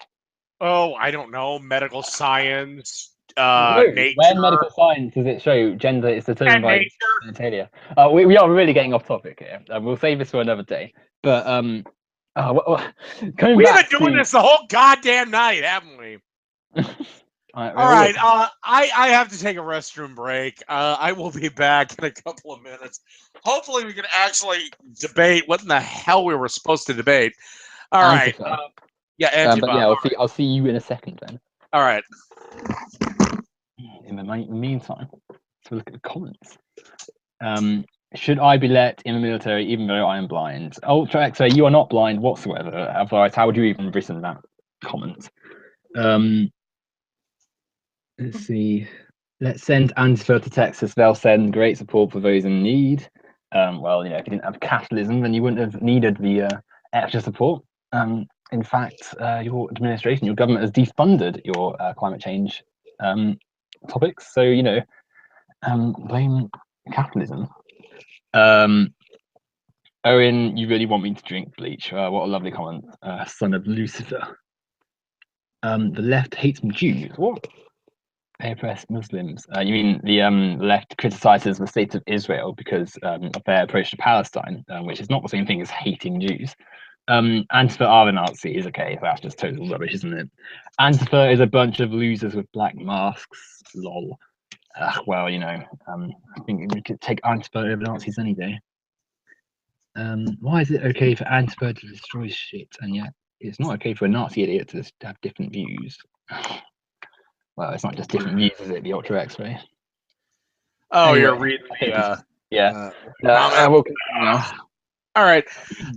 Oh, I don't know. Medical science, nature. Where in medical science does it show gender is determined by genitalia? We are really getting off topic here. We'll save this for another day. But we've been doing this the whole goddamn night, haven't we? All right. I have to take a restroom break. I will be back in a couple of minutes. Hopefully, we can actually debate what in the hell we were supposed to debate. All right. Yeah, Antifa. But yeah, I'll see you in a second then. All right. In the meantime, let's look at the comments. Should I be let in the military even though I am blind? Ultra X-ray, you are not blind whatsoever. Otherwise, how would you even written that comment? Let's see. Let's send Antifa to Texas. They'll send great support for those in need. Well, if you didn't have capitalism, then you wouldn't have needed the extra support. In fact, your administration, your government has defunded your climate change topics. So, blame capitalism. Owen, you really want me to drink bleach? What a lovely comment. Son of Lucifer. The left hates Jews. What? They oppress Muslims. You mean the left criticizes the state of Israel because of their approach to Palestine, which is not the same thing as hating Jews. Antifa are the Nazis. Okay, that's just total rubbish, isn't it? Antifa is a bunch of losers with black masks. Lol. Well, I think we could take Antifa over Nazis any day. Why is it okay for Antifa to destroy shit, and yet it's not okay for a Nazi idiot to have different views? Well, it's not just different views, is it? The Ultra X-ray. Oh, anyway, you're reading the yeah. We'll all right.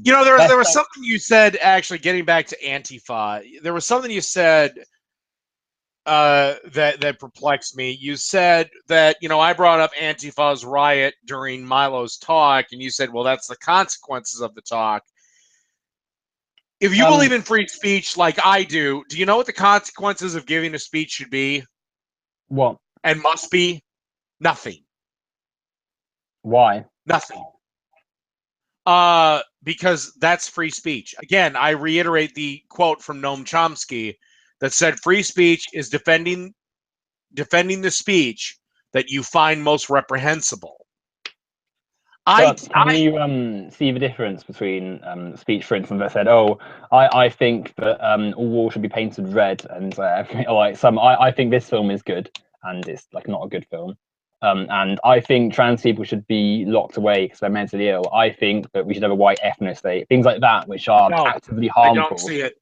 There was something you said, actually, getting back to Antifa. There was something you said that perplexed me. You said that, I brought up Antifa's riot during Milo's talk, and you said, well, that's the consequences of the talk. If you believe in free speech like I do you know what the consequences of giving a speech should be? What? And must be? Nothing. Why? Nothing. Because that's free speech. Again, I reiterate the quote from Noam Chomsky that said free speech is defending the speech that you find most reprehensible. Can you see the difference between speech, for instance, that said, "Oh, I think that all walls should be painted red," and I think this film is good, and it's not a good film. And I think trans people should be locked away because they're mentally ill. I think that we should have a white ethno state. Things like that, which are actively harmful. I don't see it.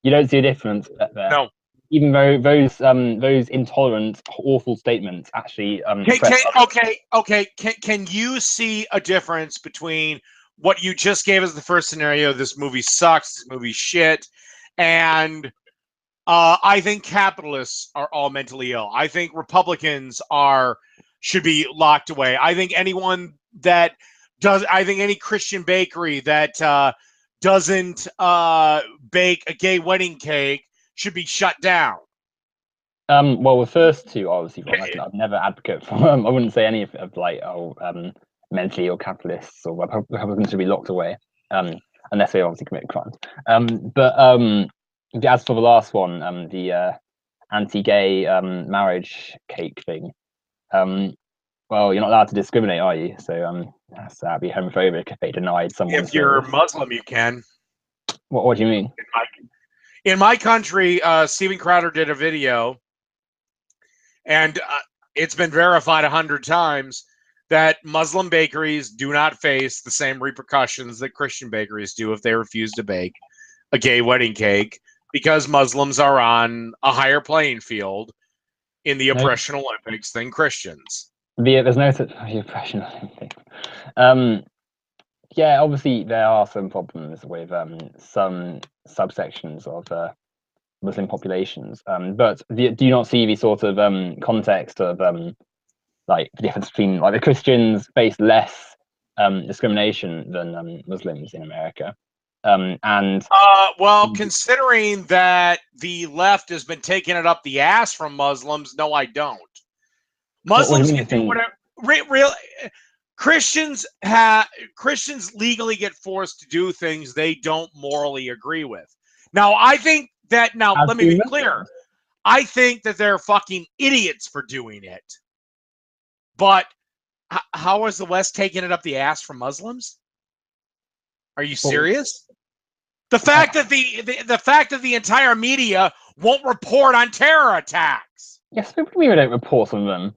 You don't see a difference there. No. Even though those intolerant, awful statements actually. Can you see a difference between what you just gave as the first scenario? This movie sucks. This movie shit, and I think capitalists are all mentally ill. I think Republicans should be locked away. I think anyone that does. I think any Christian bakery that doesn't bake a gay wedding cake should be shut down. Well, the first two, obviously, I've never advocate for them. I wouldn't say any of mentally ill capitalists or Republicans should be locked away, unless they obviously commit crimes. But as for the last one, the anti-gay marriage cake thing, well, you're not allowed to discriminate, are you? So that'd be homophobic if they denied someone. If you're Muslim, you can. What do you mean? In my country, Steven Crowder did a video, and it's been verified 100 times that Muslim bakeries do not face the same repercussions that Christian bakeries do if they refuse to bake a gay wedding cake, because Muslims are on a higher playing field in the oppression Olympics than Christians. There's no such oppression Olympics. Yeah, obviously there are some problems with some subsections of Muslim populations, but do you not see the sort of context of like the difference between like the Christians face less discrimination than Muslims in America? Well, considering that the left has been taking it up the ass from Muslims, no, I don't. Muslims can do whatever. Real Christians legally get forced to do things they don't morally agree with. Now, I think that let me be clear. I think that they're fucking idiots for doing it. But how is the West taking it up the ass from Muslims? Are you serious? The fact that the entire media won't report on terror attacks. Yes, we don't report on them.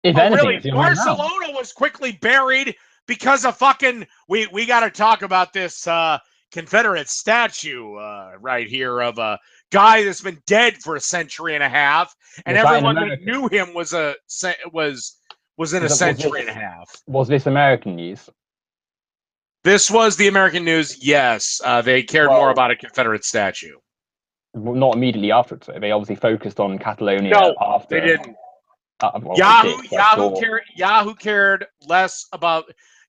If anything, really? Barcelona was quickly buried because of fucking. We got to talk about this Confederate statue right here of a guy that's been dead for a century and a half, and everyone that knew him was in a century and a half. Was this American news? This was the American news. Yes, they cared more about a Confederate statue. Well, not immediately afterwards. They obviously focused on Catalonia. No, after. They didn't. Yahoo cared less about.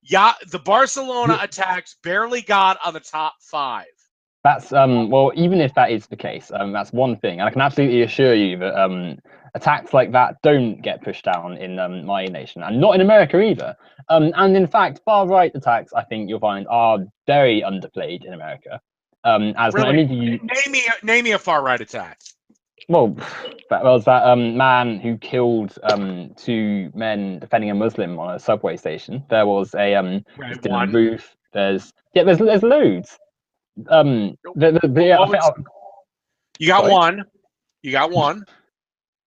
The Barcelona attacks barely got on the top 5. That's well, even if that is the case, that's one thing, and I can absolutely assure you that attacks like that don't get pushed down in my nation, and not in America either. And in fact, far right attacks, I think you'll find, are very underplayed in America. As really? not only do you name me a far right attack. Well, that was that man who killed 2 men defending a Muslim on a subway station. There was a roof. There's loads. You got one. You got one.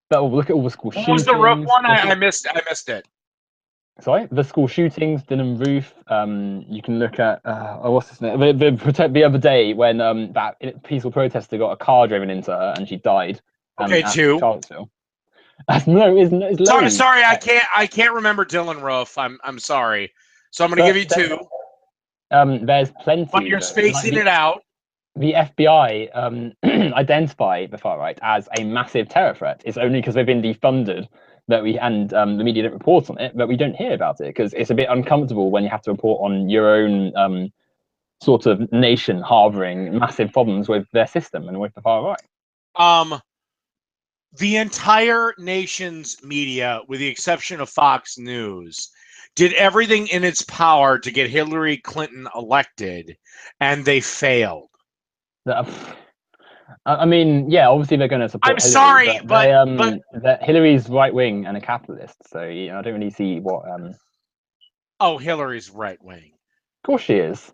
But look at all the school shootings. What was the roof one? I missed it. Sorry, the school shootings, Dinham Roof. You can look at what's his name? The other day when that peaceful protester got a car driven into her and she died. Okay, 2. Charlottesville. It's sorry, I can't remember Dylan Roof. I'm sorry. So I'm going to give you 2. There's plenty. But you're spacing it out. The FBI identify the far right as a massive terror threat. It's only because they've been defunded that the media don't report on it, but we don't hear about it because it's a bit uncomfortable when you have to report on your own sort of nation harboring massive problems with their system and with the far right. The entire nation's media, with the exception of Fox News, did everything in its power to get Hillary Clinton elected, and they failed. I mean, yeah, obviously they're going to support. I'm sorry, but Hillary's right wing and a capitalist, so I don't really see what. Oh, Hillary's right wing. Of course she is.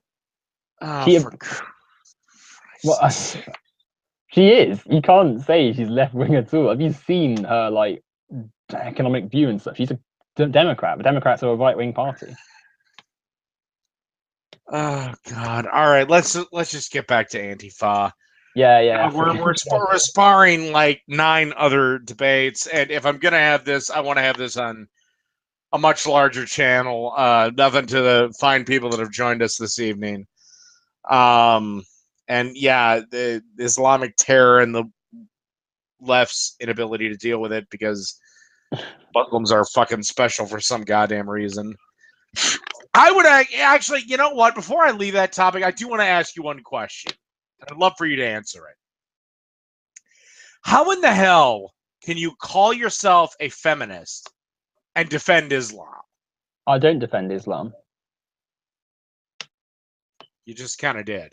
She is. You can't say she's left wing at all. Have you seen her economic view and stuff? She's a Democrat. The Democrats are a right wing party. Oh God! All right, let's just get back to Antifa. Yeah. We're sparring like 9 other debates, and if I'm gonna have this, I want to have this on a much larger channel. Nothing to the fine people that have joined us this evening. And yeah, the Islamic terror and the left's inability to deal with it because Muslims are fucking special for some goddamn reason. I would actually, you know what? Before I leave that topic, I do want to ask you one question. I'd love for you to answer it. How in the hell can you call yourself a feminist and defend Islam? I don't defend Islam. You just kind of did.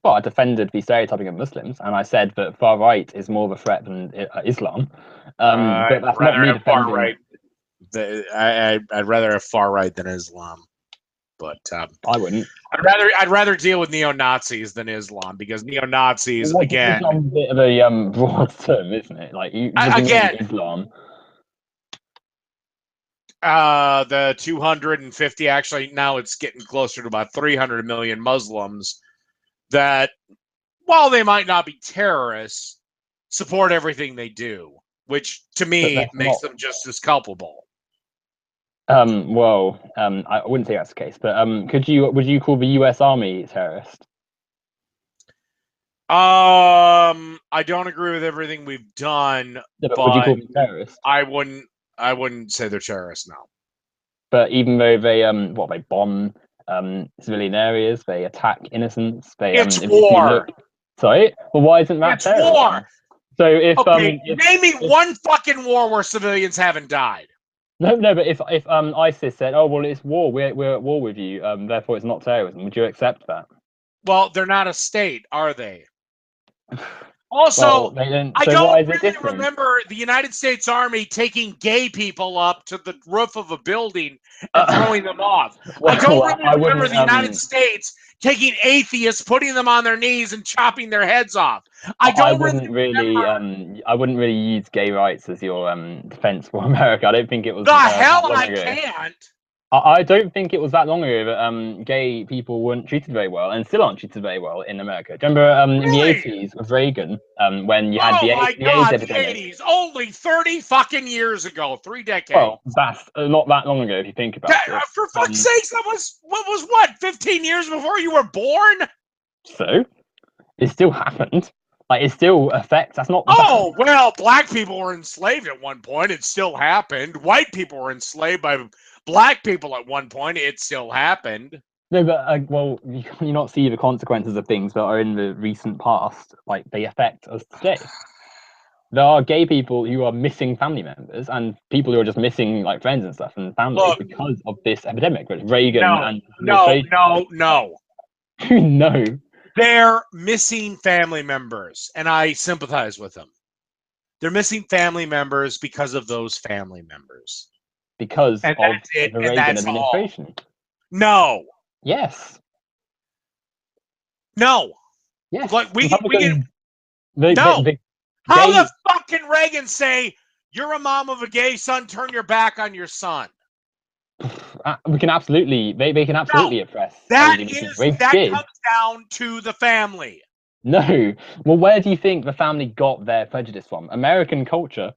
Well, I defended the stereotyping of Muslims, and I said that far right is more of a threat than Islam. But that's not me defending. I'd rather have far right than Islam, but I wouldn't. I'd rather deal with neo-Nazis than Islam, because neo-Nazis, Well, again, Islam's a bit of a broad term, isn't it? Like, what do you mean Islam? The 250, actually now it's getting closer to about 300 million Muslims that, while they might not be terrorists, support everything they do, which to me makes them just as culpable. Well, I wouldn't say that's the case, but would you call the U.S. Army terrorist? I don't agree with everything we've done, Yeah, but would you call them terrorists? I wouldn't say they're terrorists, no. But even though they they bomb civilian areas, they attack innocents, It's war. Sorry, well, why isn't that terrorism? War. So if name me one fucking war where civilians haven't died. No, but if ISIS said, "Oh well, it's war. We're at war with you. Therefore, it's not terrorism," would you accept that? Well, they're not a state, are they? Also, well, I don't really remember the United States Army taking gay people up to the roof of a building and throwing them off. I don't really remember the United States taking atheists, putting them on their knees, and chopping their heads off. I wouldn't really use gay rights as your defense for America. I don't think it was. The hell I can't. I don't think it was that long ago that gay people weren't treated very well, and still aren't treated very well in America. Do you remember in the 80s with Reagan, when you had the AIDS epidemic? The 80s, only 30 fucking years ago, 3 decades. Well, that's not that long ago if you think about it. For fuck's sakes, that was what, 15 years before you were born? So, it still happened. Like, it still affects. That's not. Oh, well, black people were enslaved at one point. It still happened. White people were enslaved by black people at one point. It still happened. No, but well, you not see the consequences of things that are in the recent past. Like, they affect us today. There are gay people who are missing family members, and people who are just missing like friends and stuff and family because of this epidemic. But Reagan and no. No. They're missing family members, and I sympathize with them. They're missing family members because of those family members. Because of the Reagan administration. All. No. Yes. No. Yes. Like we can. No. How the fuck can Reagan say, "You're a mom of a gay son, turn your back on your son"? We can absolutely. They can absolutely oppress. That comes down to the family. No. Well, where do you think the family got their prejudice from? American culture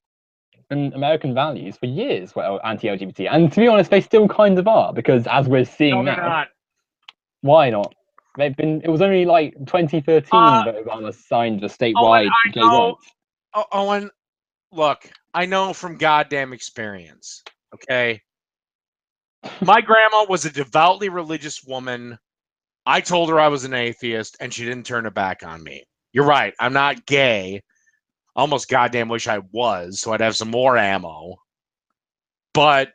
and American values for years were anti-LGBT, and to be honest, they still kind of are, because as we're seeing now, not. Why not? They've been. It was only like 2013 that Obama signed the statewide gay rights. Owen, look, I know from goddamn experience. Okay, my grandma was a devoutly religious woman. I told her I was an atheist, and she didn't turn her back on me. You're right. I'm not gay. Almost goddamn wish I was, so I'd have some more ammo. But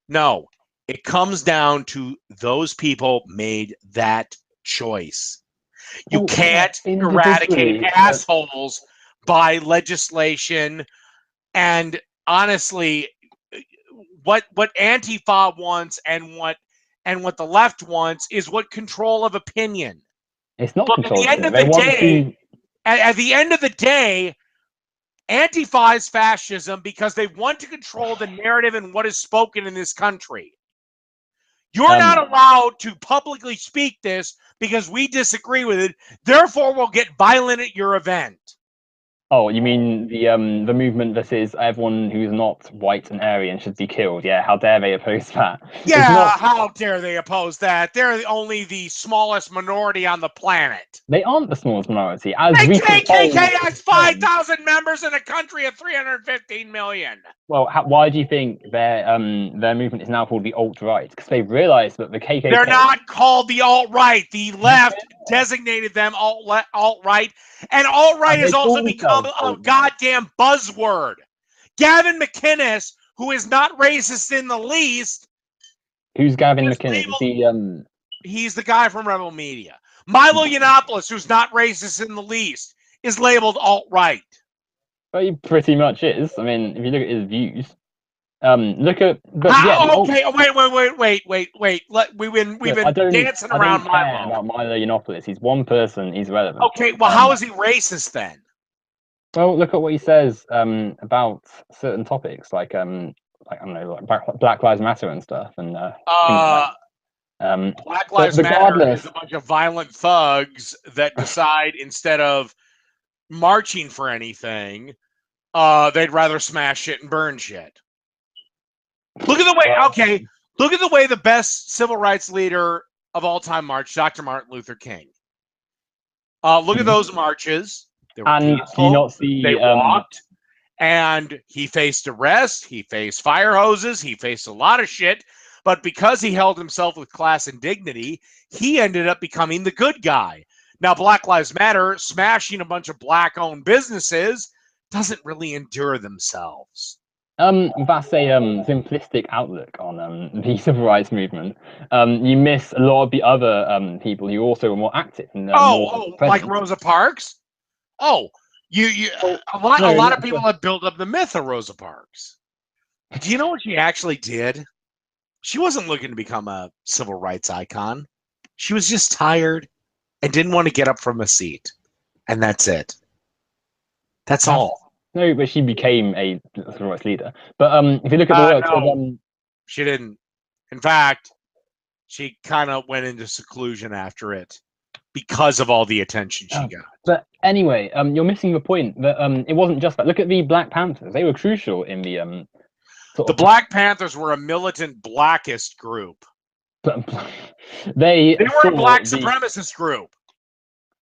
no, it comes down to those people made that choice. You can't eradicate assholes by legislation. And honestly, what Antifa wants and what the left wants is what control of opinion. It's not control. At the end of the day, Antifa is fascism because they want to control the narrative and what is spoken in this country. You're not allowed to publicly speak this because we disagree with it. Therefore, we'll get violent at your event. Oh, you mean the movement that says everyone who's not white and Aryan should be killed? Yeah, how dare they oppose that? Yeah, how dare they oppose that? They're only the smallest minority on the planet. They aren't the smallest minority. The KKK has 5,000 members in a country of 315 million. Well, why do you think their movement is now called the alt-right? Because they've realized that the KKK... They're not called the alt-right. The left designated them alt-right. And alt-right has also become a goddamn buzzword. Gavin McInnes, who is not racist in the least... Who's Gavin McInnes? He's the guy from Rebel Media. Milo Yiannopoulos, who's not racist in the least, is labeled alt-right. Well, he pretty much is. I mean, if you look at his views. Look at, but yeah. Okay. Wait. We've been dancing around I don't care Milo. about Milo Yiannopoulos. He's one person. He's relevant. Okay. Well, how is he racist then? Well, look at what he says about certain topics, like I don't know, like Black Lives Matter and stuff, and Black Lives Matter is a bunch of violent thugs that decide instead of marching for anything, they'd rather smash shit and burn shit. Look at the way. Okay, look at the way the best civil rights leader of all time marched, Dr. Martin Luther King. Look at those marches. They were peaceful. Do you not see they walked, and he faced arrest. He faced fire hoses. He faced a lot of shit. But because he held himself with class and dignity, he ended up becoming the good guy. Now, Black Lives Matter, smashing a bunch of black-owned businesses, doesn't really endure themselves. That's a simplistic outlook on the civil rights movement. You miss a lot of the other people who also were more active. And, like Rosa Parks? A lot of people have built up the myth of Rosa Parks. Do you know what she actually did? She wasn't looking to become a civil rights icon. She was just tired and didn't want to get up from a seat. And that's it. That's all. No, but she became a civil rights leader. But if you look at the works of... she didn't. In fact, she kind of went into seclusion after it because of all the attention she got. But anyway, you're missing the point that it wasn't just that. Look at the Black Panthers. They were crucial in the... The Black Panthers were a militant blackist group. They were a black supremacist group.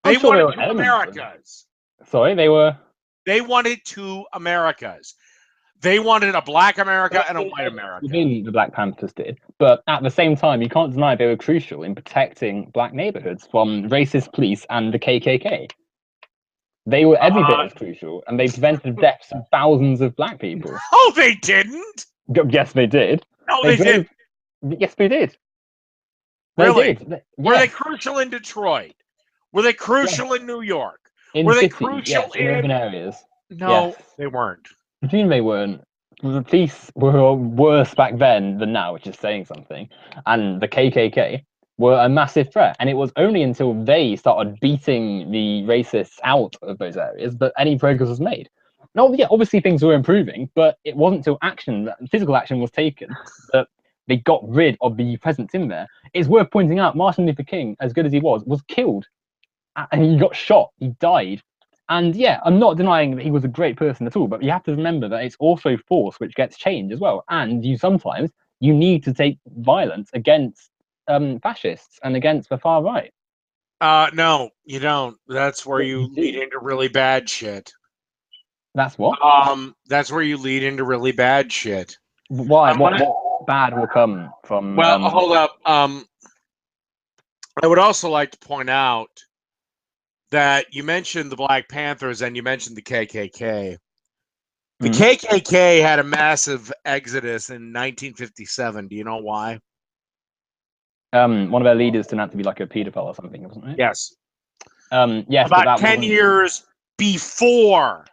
They wanted two Americas. Sorry, they were... They wanted two Americas. They wanted a black America and a white America. The Black Panthers did. But at the same time, you can't deny they were crucial in protecting black neighborhoods from racist police and the KKK. They were every bit as crucial, and they prevented the deaths of thousands of black people. Oh, they didn't? Yes, they did. No, they did. Yes, they did. Really? They did. Were they crucial in Detroit? Were they crucial in New York? Were they crucial in urban areas? No, they weren't. What do you mean they weren't? The police were worse back then than now, which is saying something. And the KKK were a massive threat. And it was only until they started beating the racists out of those areas that any progress was made. No, yeah, obviously things were improving, but it wasn't until physical action was taken that they got rid of the presence in there. It's worth pointing out Martin Luther King, as good as he was killed. And he got shot. He died. And yeah, I'm not denying that he was a great person at all, but you have to remember that it's also force which gets change as well. And sometimes you need to take violence against fascists and against the far right. No, you don't. That's where you lead into really bad shit. That's what? That's where you lead into really bad shit. Why? What bad will come from? Well, hold up. I would also like to point out that you mentioned the Black Panthers and you mentioned the KKK. The KKK had a massive exodus in 1957. Do you know why? One of their leaders turned out to be like a pedophile or something, wasn't it? Yes. Yes. About 10 years before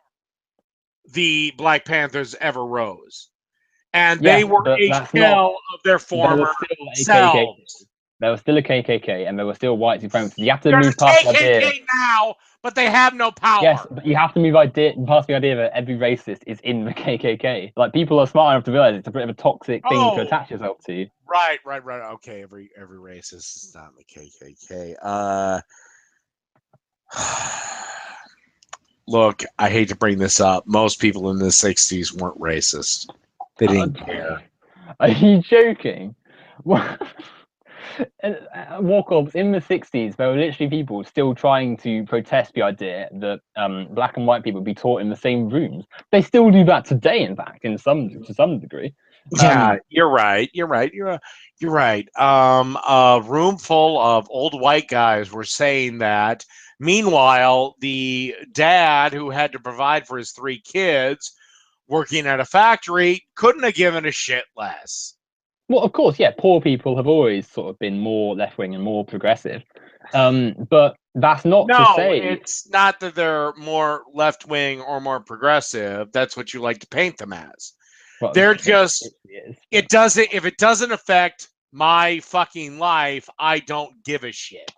the Black Panthers ever rose. And they were a shell of their former selves. There was still a KKK, and there were still white supremacists. You have to move past the idea. There's a KKK now, but they have no power. Yes, but you have to move past the idea that every racist is in the KKK. Like, people are smart enough to realize it's a bit of a toxic thing to attach yourself to. Right. Okay, every racist is not in the KKK. Look, I hate to bring this up. Most people in the 60s weren't racist. They didn't care. Are you joking? Warcorpse in the 60s, there were literally people still trying to protest the idea that black and white people be taught in the same rooms. They still do that today, in fact, to some degree. Yeah, you're right. A room full of old white guys were saying that. Meanwhile, the dad who had to provide for his 3 kids working at a factory couldn't have given a shit less. Well, of course, yeah, poor people have always sort of been more left-wing and more progressive. But that's not to say... No, it's not that they're more left-wing or more progressive. That's what you like to paint them as. Well, They're just is. it doesn't if it doesn't affect my fucking life, I don't give a shit.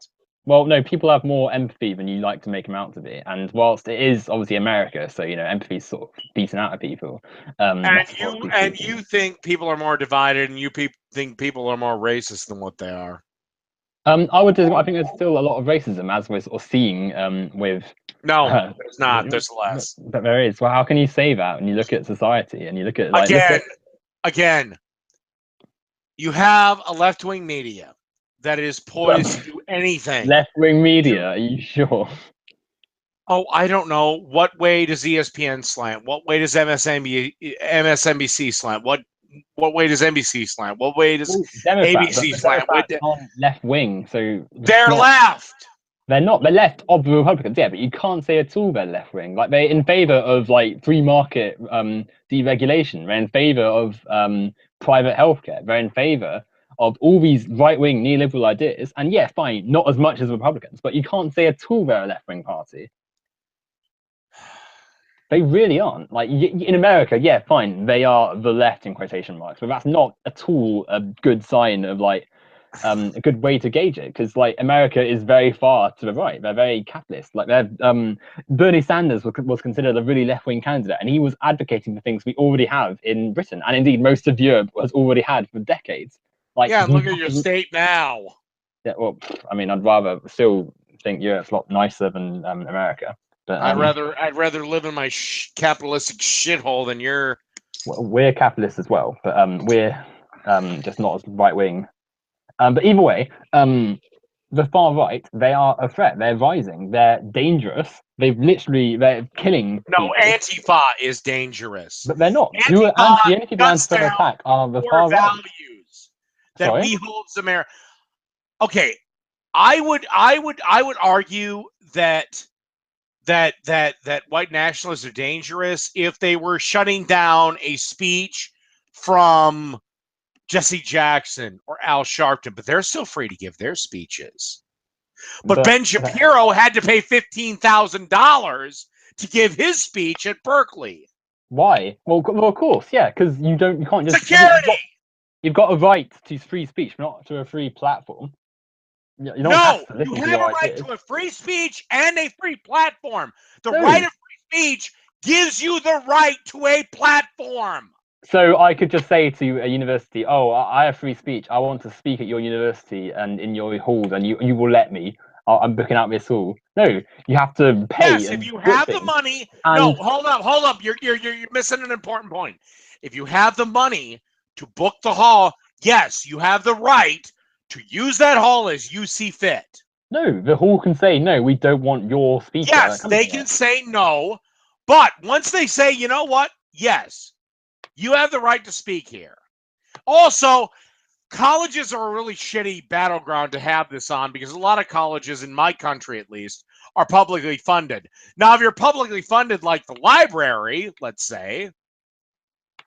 Well, no, people have more empathy than you like to make them out to be. And whilst it is obviously America, so empathy is sort of beaten out of people. And you think people are more divided, and you think people are more racist than what they are. I think there's still a lot of racism, as we're sort of seeing with. No, there's not. There's less. But there is. Well, how can you say that when you look at society and you look at again? You have a left-wing media that is poised to do anything. Left-wing media? Are you sure? Oh, I don't know. What way does ESPN slant? What way does MSNBC slant? What way does NBC slant? What way does ABC slant? Left wing, so they're left. They're not. They're left of the Republicans, yeah, but you can't say at all they're left wing. Like, they're in favor of free market deregulation. They're in favor of private healthcare. They're in favor of all these right wing neoliberal ideas. And yeah, fine, not as much as Republicans, but you can't say at all they're a left wing party. They really aren't. Like, in America, yeah, fine, they are the left in quotation marks, but that's not at all a good sign of a good way to gauge it, because America is very far to the right. They're very capitalist. Bernie Sanders was considered a really left-wing candidate, and he was advocating for things we already have in Britain, and indeed most of Europe has already had for decades. Look at your state now. Yeah, well, I mean, I'd rather still think Europe's a lot nicer than America. But I'd rather live in my capitalistic shithole than your. Well, we're capitalists as well, but we're just not as right wing. But either way, the far right, they are a threat. They're rising. They're dangerous. They're killing. No, people. Antifa is dangerous. But they're not. The only people Antifa attack are the far right. Values that we hold as America. Okay, I would argue that white nationalists are dangerous if they were shutting down a speech from Jesse Jackson or Al Sharpton, but they're still free to give their speeches. But Ben Shapiro had to pay $15,000 to give his speech at Berkeley. Why? Well, of course, yeah, because you can't just security. You've got a right to free speech, not to a free platform. You have a right to a free speech and a free platform. The right of free speech gives you the right to a platform. So I could just say to a university, "Oh, I have free speech. I want to speak at your university and in your halls, and you will let me. I'm booking out this hall." No, you have to pay. Yes, if you have the money. No, hold up. You're missing an important point. If you have the money to book the hall, yes, you have the right to use that hall as you see fit. No, the hall can say, no, we don't want your speaker. Yes, they can say no, but once they say, you know what? Yes, you have the right to speak here. Also, colleges are a really shitty battleground to have this on, because a lot of colleges, in my country at least, are publicly funded. Now, if you're publicly funded like the library, let's say,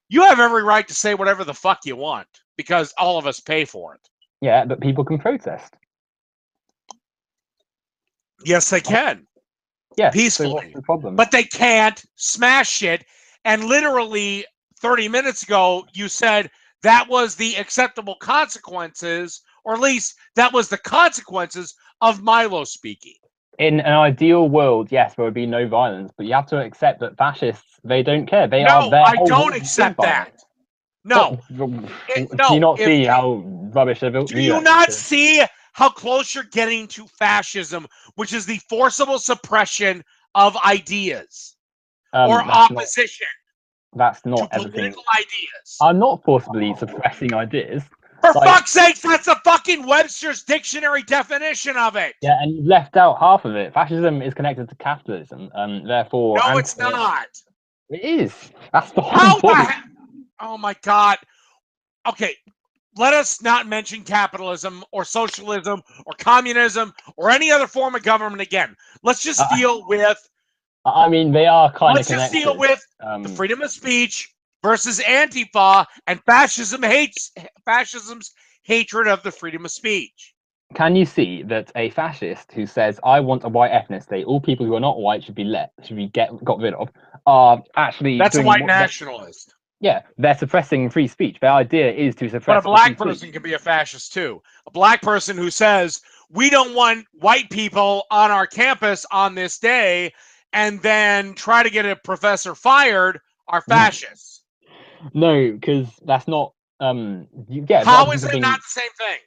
you have every right to say whatever the fuck you want, because all of us pay for it. Yeah, but people can protest. Yes, they can. Yeah, peacefully. So what's the problem? But they can't smash shit. And literally 30 minutes ago, you said that was the acceptable consequences, or at least that was the consequences of Milo speaking. In an ideal world, yes, there would be no violence, but you have to accept that fascists, they don't care. I don't accept that. No. Do you not see how rubbish they're built? Do you not see how close you're getting to fascism, which is the forcible suppression of ideas or opposition? That's not to political ideas. I'm not forcibly suppressing ideas. For fuck's sake, that's a fucking Webster's dictionary definition of it. Yeah, and you've left out half of it. Fascism is connected to capitalism, and therefore... No, it's not. It is. That's the whole point. Oh my God. Okay, let us not mention capitalism or socialism or communism or any other form of government again. Let's just deal with... I mean, they are kind of connected. Let's just deal with the freedom of speech versus Antifa and fascism's hatred of the freedom of speech. Can you see that a fascist who says, I want a white ethnicity, all people who are not white should be got rid of, are actually... That's a white nationalist. Yeah, they're suppressing free speech. Their idea is to suppress. But a black free person speech. can be a fascist too. A black person who says we don't want white people on our campus on this day, and then try to get a professor fired, are fascists. No, because that's not. You get How is it not the same thing?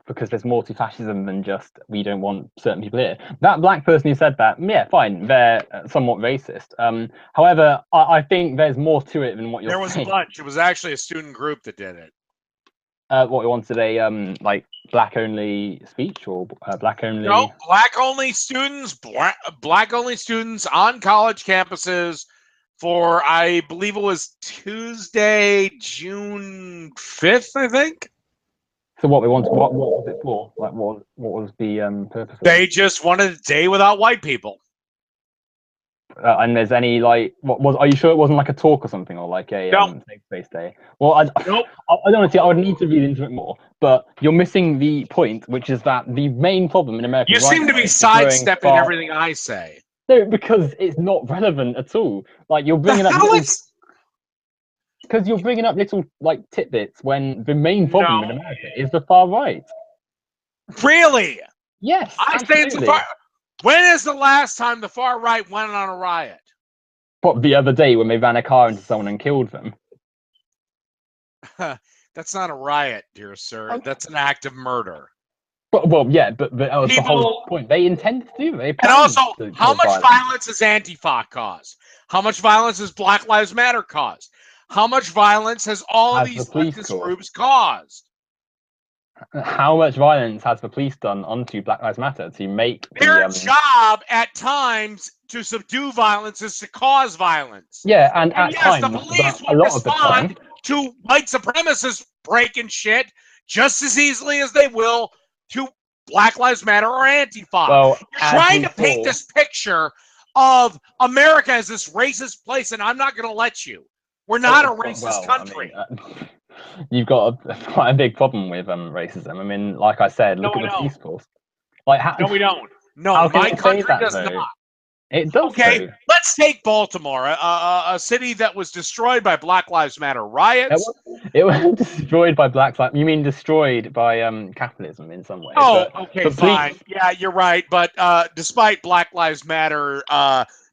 Because there's more to fascism than just we don't want certain people here. That black person who said that, yeah, fine, they're somewhat racist. However, I think there's more to it than what you're saying. There was a bunch. It was actually a student group that did it. What we wanted a like black only speech or black only. No, black only students, black only students on college campuses for I believe it was Tuesday, June 5th, I think. So what we wanted, what was it for? Like what was the purpose? They just wanted a day without white people. And there's any like what was? Are you sure it wasn't like a talk or something, or like a safe space day? Well, Nope. I don't want to. I would need to read into it more. But you're missing the point, which is that the main problem in America. You seem to be sidestepping everything I say. No, because it's not relevant at all. Like you're bringing up because you're bringing up little like tidbits when the main problem in America is the far right. Really? Yes. I say it's the far. When is the last time the far right went on a riot? What, the other day when they ran a car into someone and killed them? That's not a riot, dear sir. Okay. That's an act of murder. Well, yeah, but that was the whole point. They intended to do it. And also, how much violence has Antifa caused? How much violence has Black Lives Matter caused? How much violence has all of these leftist groups caused? How much violence has the police done onto Black Lives Matter to make their job at times to subdue violence is to cause violence? Yeah, and at yes, times, the police will respond to white supremacists breaking shit just as easily as they will to Black Lives Matter or Antifa. Well, you're trying to paint this picture of America as this racist place, and I'm not going to let you. We're not a racist country. I mean, you've got quite a big problem with racism. I mean, like I said, look at the police force. Like, no, we don't. No, my country does not. It does. Okay, let's take Baltimore, a city that was destroyed by Black Lives Matter riots. It was destroyed by Black Lives. You mean destroyed by capitalism in some way? Oh, okay, fine. Yeah, you're right. But despite Black Lives Matter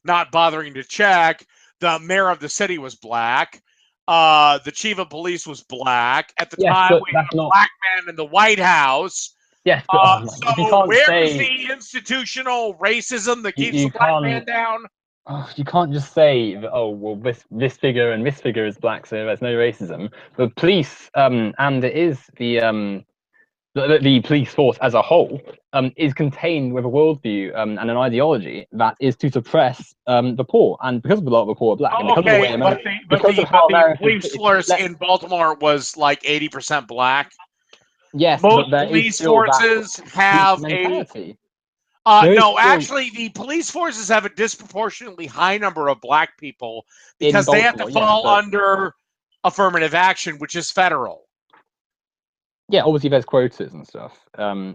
not bothering to check, the mayor of the city was black. The chief of police was black. At the time, we had a black man in the White House. Yes, but so where's the institutional racism that keeps the black man down? Oh, you can't just say that, oh, well, this figure and this figure is black, so there's no racism. The police, and it is the police force as a whole, is contained with a worldview and an ideology that is to suppress the poor. And because of a lot of the poor are black, and because of the police force in Baltimore was like 80% black. Yes, most police forces have a. No, actually, the police forces have a disproportionately high number of black people because they have to fall under affirmative action, which is federal. Yeah, obviously there's quotas and stuff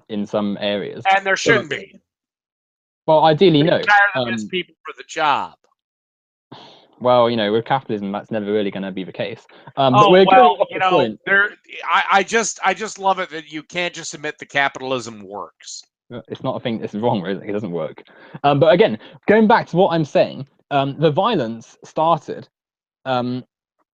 in some areas, and there shouldn't be. Well, ideally, no. Best people for the job. Well, you know, with capitalism, that's never really going to be the case. But I just love it that you can't just admit the capitalism works. It's not a thing. It's wrong, really. It doesn't work. But again, going back to what I'm saying, the violence started from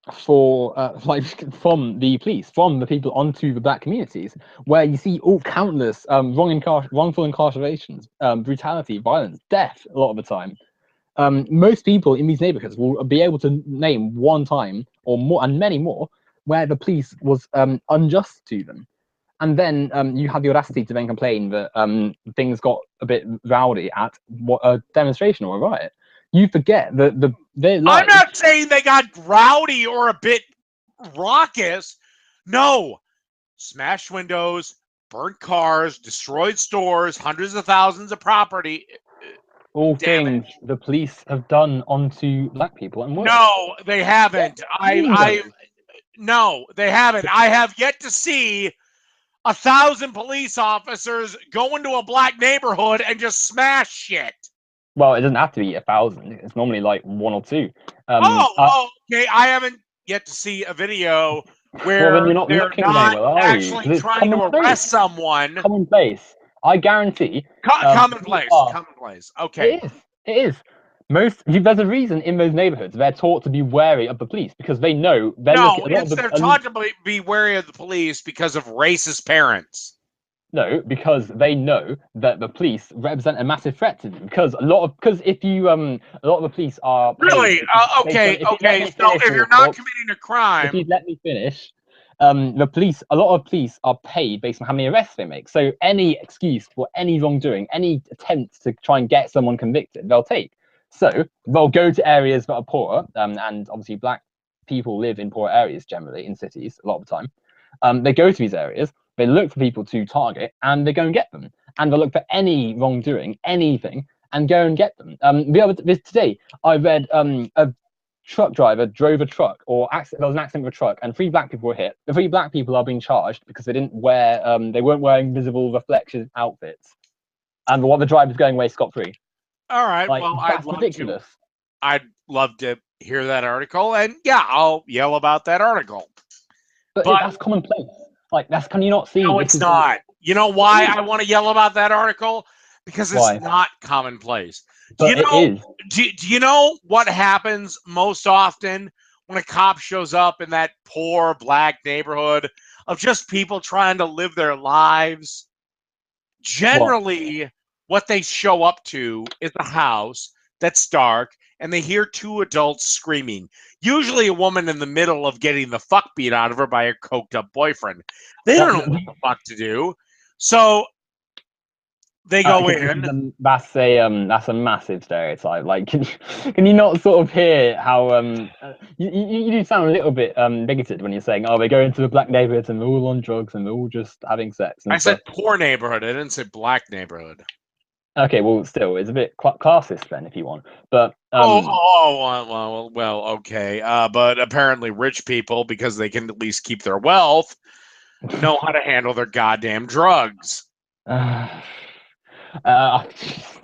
the police, from the people onto the black communities, where you see all countless wrongful incarcerations, brutality, violence, death a lot of the time. Most people in these neighborhoods will be able to name one time or more, and many more, where the police was unjust to them. And then you have the audacity to then complain that things got a bit rowdy at a demonstration or a riot. You forget that I'm not saying they got rowdy or a bit raucous. No. Smashed windows, burnt cars, destroyed stores, hundreds of thousands of property. All things the police have done onto black people and worse. No, they haven't. No, they haven't. I have yet to see 1,000 police officers go into a black neighborhood and just smash shit. Well, it doesn't have to be 1,000. It's normally like 1 or 2. Okay. I haven't yet to see a video Well, where then you're not they're looking not very well, are you? actually 'Cause it's trying to commonplace. arrest someone. Commonplace. I guarantee. Commonplace. Are, Commonplace. Okay. It is. There's a reason in those neighborhoods they're taught to be wary of the police because they know they're No, looking. they're taught to be wary of the police because of racist parents. No, because they know that the police represent a massive threat to them. Because if you a lot of the police are Really? paid, Okay. if you let me So finish, if you're not Warcorpse, committing a if crime, you'd let me finish, a lot of police are paid based on how many arrests they make. So any excuse for any wrongdoing, any attempt to try and get someone convicted, they'll take. So they'll go to areas that are poorer, and obviously black people live in poor areas generally in cities a lot of the time. They go to these areas, they look for people to target, and they go and get them. And they look for any wrongdoing, anything, and go and get them. Today, I read a truck driver drove a truck, or there was an accident with a truck, and 3 black people were hit. The 3 black people are being charged because they weren't wearing visible reflection outfits, and the driver's going away scot-free. All right. Like, well, that's ridiculous. I'd love to hear that article, and yeah, I'll yell about that article. But that's commonplace. Like, can you not see? No, it's not. You know why I want to yell about that article? Because it's not commonplace. But it is. Do you know what happens most often when a cop shows up in that poor black neighborhood of just people trying to live their lives? Generally, what they show up to is a house that's dark, and they hear 2 adults screaming. Usually a woman in the middle of getting the fuck beat out of her by her coked up boyfriend. They don't know what the fuck to do. So they go in. That's a massive stereotype. Like, can you not sort of hear how you do sound a little bit bigoted when you're saying, oh, they go into the black neighborhoods and they're all on drugs and they're all just having sex. I said poor neighborhood. I didn't say black neighborhood. Okay, well, still, it's a bit classist then, if you want. But well, okay. But apparently, rich people, because they can at least keep their wealth, know how to handle their goddamn drugs. I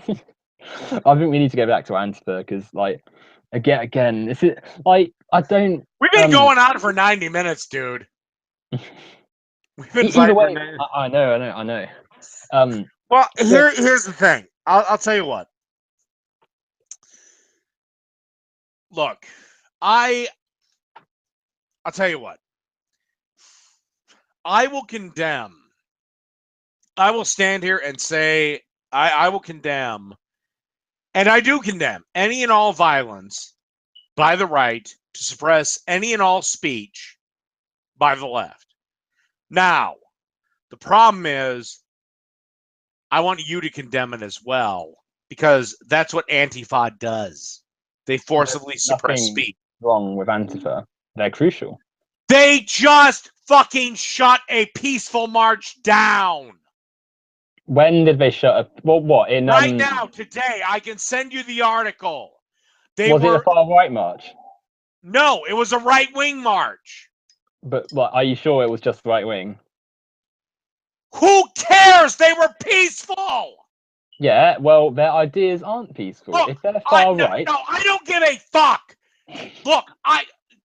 think we need to go back to Antifa because, like, again, is it like I don't? We've been going on for 90 minutes, dude. We've been either way. I know. Well, here's the thing. I'll tell you what. Look, I'll tell you what. I will condemn. I will stand here and say I will condemn, and I do condemn any and all violence by the right to suppress any and all speech by the left. Now, the problem is I want you to condemn it as well, because that's what Antifa does. They forcibly suppress speech. Wrong with Antifa. They're crucial. They just fucking shut a peaceful march down. When did they shut up? Well, what? Right now, today, I can send you the article. Was it a far-right march? No, it was a right-wing march. But what, are you sure it was just right-wing? Who cares? They were peaceful. Yeah, well, their ideas aren't peaceful. Look, if they're far-right... No, I don't give a fuck. Look,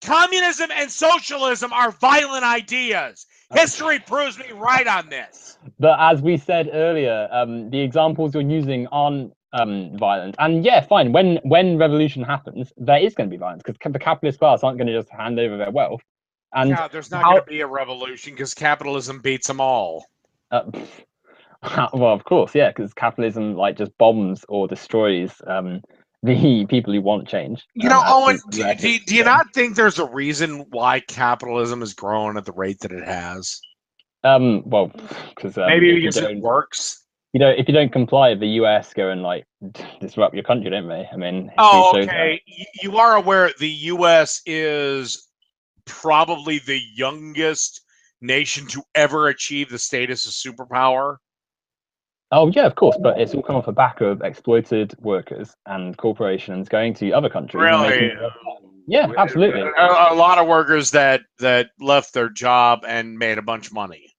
communism and socialism are violent ideas. History proves me right on this. But as we said earlier, the examples you're using aren't violent. And yeah, fine. When revolution happens, there is going to be violence because the capitalist class aren't going to just hand over their wealth. And yeah, there's not going to be a revolution because capitalism beats them all. Well, of course, yeah, because capitalism just bombs or destroys the people who want change. You know, Owen, do you not think there's a reason why capitalism is growing at the rate that it has? Well, because maybe because it works. If you don't comply, the US go and disrupt your country, don't they? I mean, okay. You are aware the US is probably the youngest nation to ever achieve the status of superpower. Oh yeah, of course, but it's all come off the back of exploited workers and corporations going to other countries. Really? Yeah, absolutely. A lot of workers that left their job and made a bunch of money.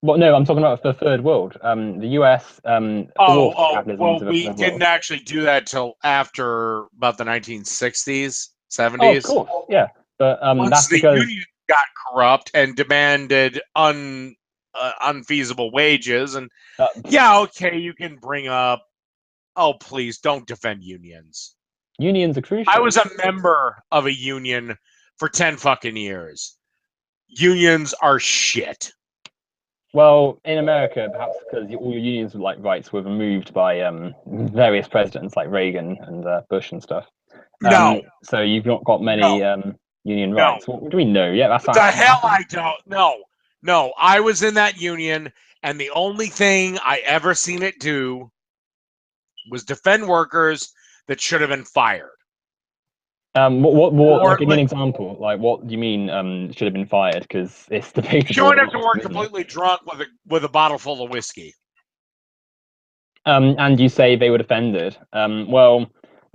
Well, no, I'm talking about the third world. The US. Well, we didn't actually do that till after about the 1960s, 70s. Oh, of course, yeah. But once that's the because union got corrupt and demanded unfeasible wages, and yeah, okay, you can bring up. Oh, please don't defend unions. unions are crucial. I was a member of a union for 10 fucking years. Unions are shit. Well, in America, perhaps because all your unions rights were removed by various presidents like Reagan and Bush and stuff. No. So you've not got many union rights. What do we know? Yeah, that's the hell I don't. No. I was in that union, and the only thing I ever seen it do was defend workers that should have been fired. What give me an example. Like, what do you mean should have been fired? Because it's debatable. Showing up to work completely drunk with a bottle full of whiskey. And you say they were defended. Well,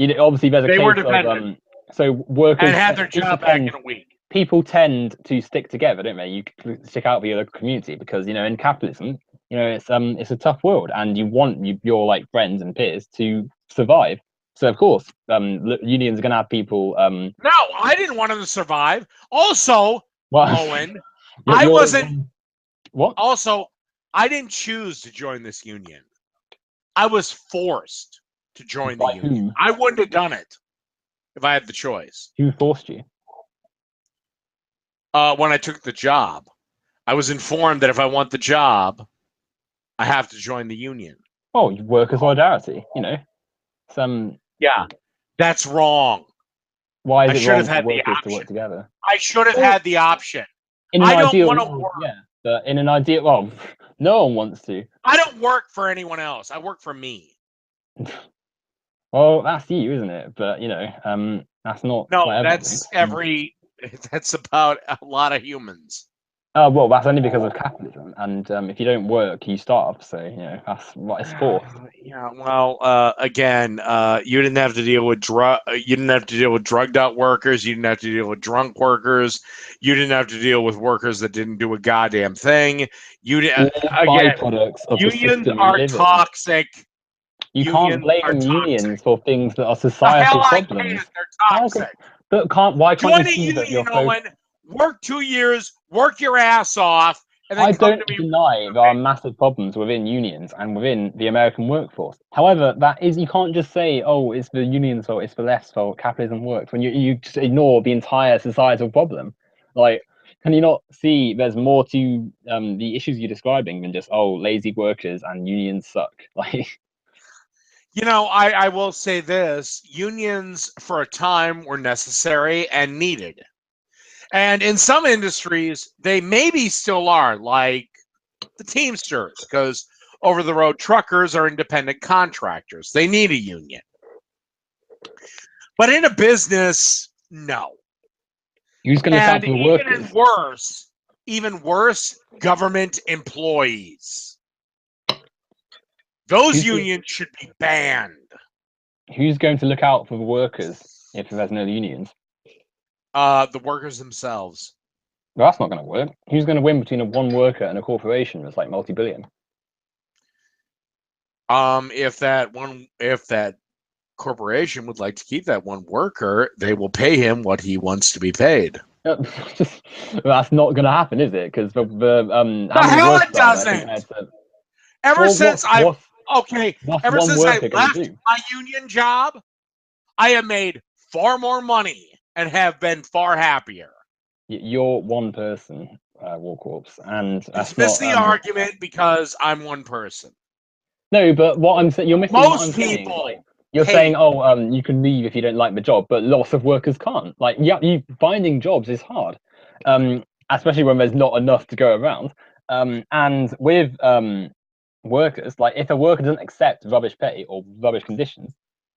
obviously there's a they case were defended. Of so workers and had their job back in a week. People tend to stick together, don't they? You stick out for your local community because in capitalism, it's a tough world, and you want your like friends and peers to survive. So of course, unions are going to have people. No, I didn't want them to survive. Also, Owen, I wasn't. What? Also, I didn't choose to join this union. I was forced to join the union. Who? I wouldn't have done it if I had the choice. Who forced you? When I took the job, I was informed that if I want the job, I have to join the union. Oh, worker solidarity. Yeah, that's wrong. Why is it wrong for workers to work together? I should have had the option. I don't want to work. Yeah, but in an ideal, well, no one wants to. I don't work for anyone else. I work for me. Well, that's you, isn't it? But that's not. No, that's about a lot of humans. Well, that's only because of capitalism, and if you don't work, you starve. So that's what it's for. Yeah. Well, again, you didn't have to deal with You didn't have to deal with drugged out workers. You didn't have to deal with drunk workers. You didn't have to deal with workers that didn't do a goddamn thing. You didn't. Byproducts of unions are toxic. You can't blame unions for things that are societal problems. They're toxic. Why can't Join you see that you're work 2 years, work your ass off, and then I don't deny there are massive problems within unions and within the American workforce. However, you can't just say, oh, it's the unions' fault, it's the left's fault, capitalism works, when you just ignore the entire societal problem. Like, can you not see there's more to the issues you're describing than just, oh, lazy workers and unions suck? Like, I will say this. Unions for a time were necessary and needed. And in some industries, they maybe still are, like the Teamsters, because over-the-road truckers are independent contractors. They need a union. But in a business, no. Who's going to stop the workers? Even worse, government employees. Those unions should be banned. Who's going to look out for the workers if there's no unions? The workers themselves. Well, that's not going to work. Who's going to win between one worker and a corporation that's like multi-billion? If that corporation would like to keep that one worker, they will pay him what he wants to be paid. That's not going to happen, is it? Because the hell it doesn't. Ever since I left my union job, I have made far more money and have been far happier. You're one person, Warcorpse, and dismiss the argument because I'm one person. No, but what I'm saying, you're missing. Most people. You're saying, oh, you can leave if you don't like the job, but lots of workers can't. Like, finding jobs is hard, especially when there's not enough to go around. And with workers, like if a worker doesn't accept rubbish pay or rubbish conditions,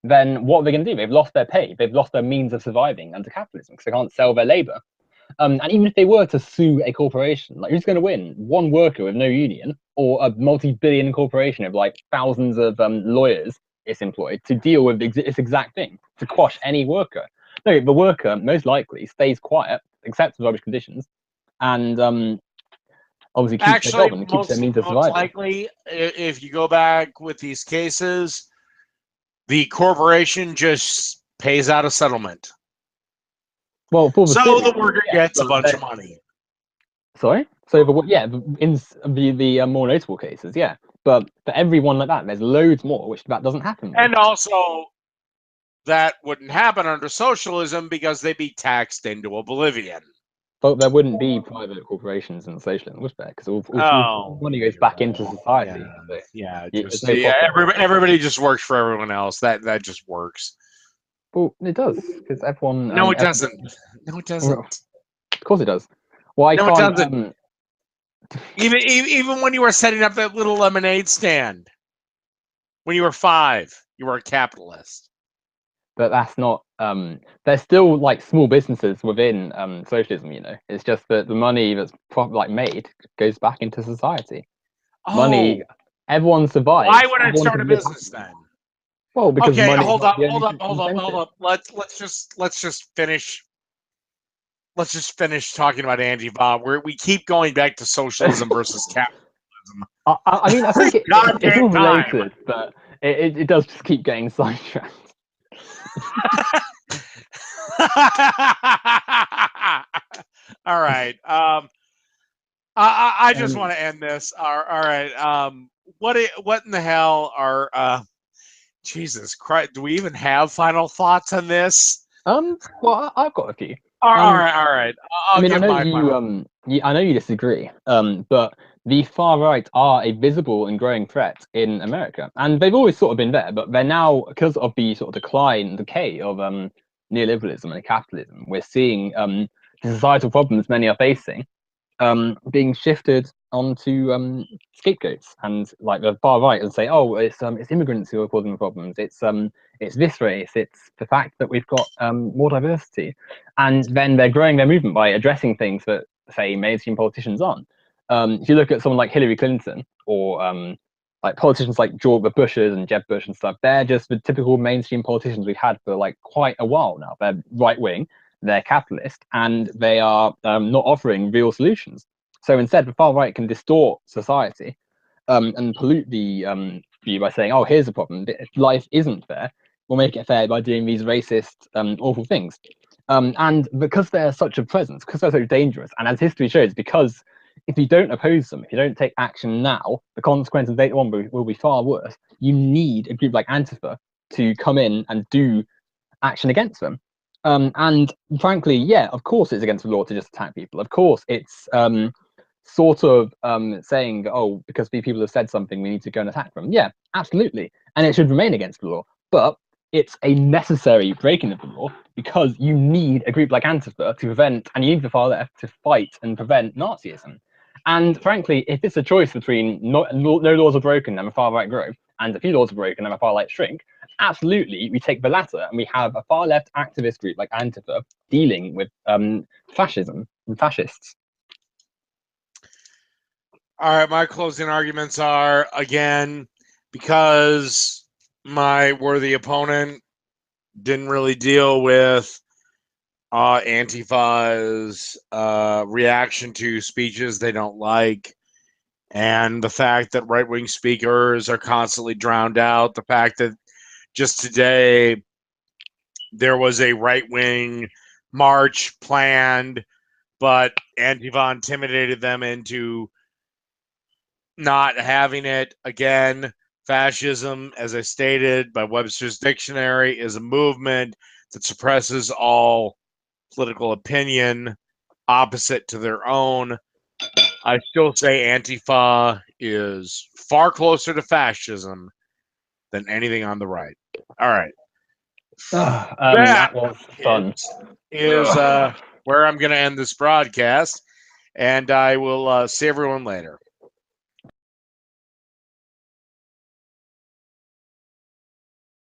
then what are they going to do? They've lost their pay. They've lost their means of surviving under capitalism because they can't sell their labor. And even if they were to sue a corporation, like who's going to win? One worker with no union or a multi-billion corporation of like thousands of lawyers it's employed to deal with this exact thing, to quash any worker? No, the worker most likely stays quiet, accepts the rubbish conditions, and obviously keeps their job and keeps their means of surviving. Most likely, if you go back with these cases, the corporation just pays out a settlement. Well, for the So city, the worker gets a bunch of money. Sorry. So in the more notable cases, yeah. But for everyone like that, there's loads more which that doesn't happen with. And also, that wouldn't happen under socialism because they'd be taxed into oblivion. But there wouldn't be private corporations in socialism, would there? Because all money goes back into society. Yeah, everybody just works for everyone else. That just works. Well, it does, because everyone. No, it doesn't. No, it doesn't. Of course, it does. Why no, can't? It doesn't. Even when you were setting up that little lemonade stand, when you were 5, you were a capitalist. But that's not. There's still like small businesses within socialism. You know, it's just that the money that's made goes back into society. Oh, money. Everyone survives. Why would I start a business then? Well, because okay, money. hold up. Let's just finish. Let's just finish talking about Antifa. We keep going back to socialism versus capitalism. I mean, I think it's all related, but it does just keep getting sidetracked. All right. I just want to end this. All right. What in the hell are Jesus Christ? Do we even have final thoughts on this? Well, I've got a few. All right. I know you disagree. But the far right are a visible and growing threat in America, and they've always sort of been there. But they're now, because of the sort of decline and decay of neoliberalism and capitalism, we're seeing the societal problems many are facing being shifted onto scapegoats, and like the far right and say, oh, it's immigrants who are causing the problems. It's this race. It's the fact that we've got more diversity, and then they're growing their movement by addressing things that, say, mainstream politicians aren't. If you look at someone like Hillary Clinton or like politicians like George Bushes and Jeb Bush and stuff, they're just the typical mainstream politicians we've had for like quite a while now. They're right wing. They're capitalist, and they are not offering real solutions. So instead, the far right can distort society and pollute the view by saying, "Oh, here's the problem: life isn't fair. We'll make it fair by doing these racist, awful things." And because they're such a presence, because they're so dangerous, and as history shows, because if you don't oppose them, if you don't take action now, the consequences later on will be far worse. You need a group like Antifa to come in and do action against them. And frankly, yeah, of course it's against the law to just attack people. Of course it's sort of saying, oh, because these people have said something, we need to go and attack them. Yeah, absolutely. And it should remain against the law. But it's a necessary breaking of the law because you need a group like Antifa to prevent, and you need the far left to fight and prevent Nazism. And frankly, if it's a choice between no laws are broken and the far right grow, and a few laws are broken and the far right shrink, absolutely, we take the latter, and we have a far left activist group like Antifa dealing with fascism and fascists. All right, my closing arguments are, again, because my worthy opponent didn't really deal with Antifa's reaction to speeches they don't like, and the fact that right-wing speakers are constantly drowned out, the fact that just today there was a right-wing march planned, but Antifa intimidated them into not having it. Again, fascism, as I stated by Webster's Dictionary, is a movement that suppresses all political opinion opposite to their own. I still say Antifa is far closer to fascism than anything on the right. All right. That was fun. Is where I'm going to end this broadcast, and I will see everyone later.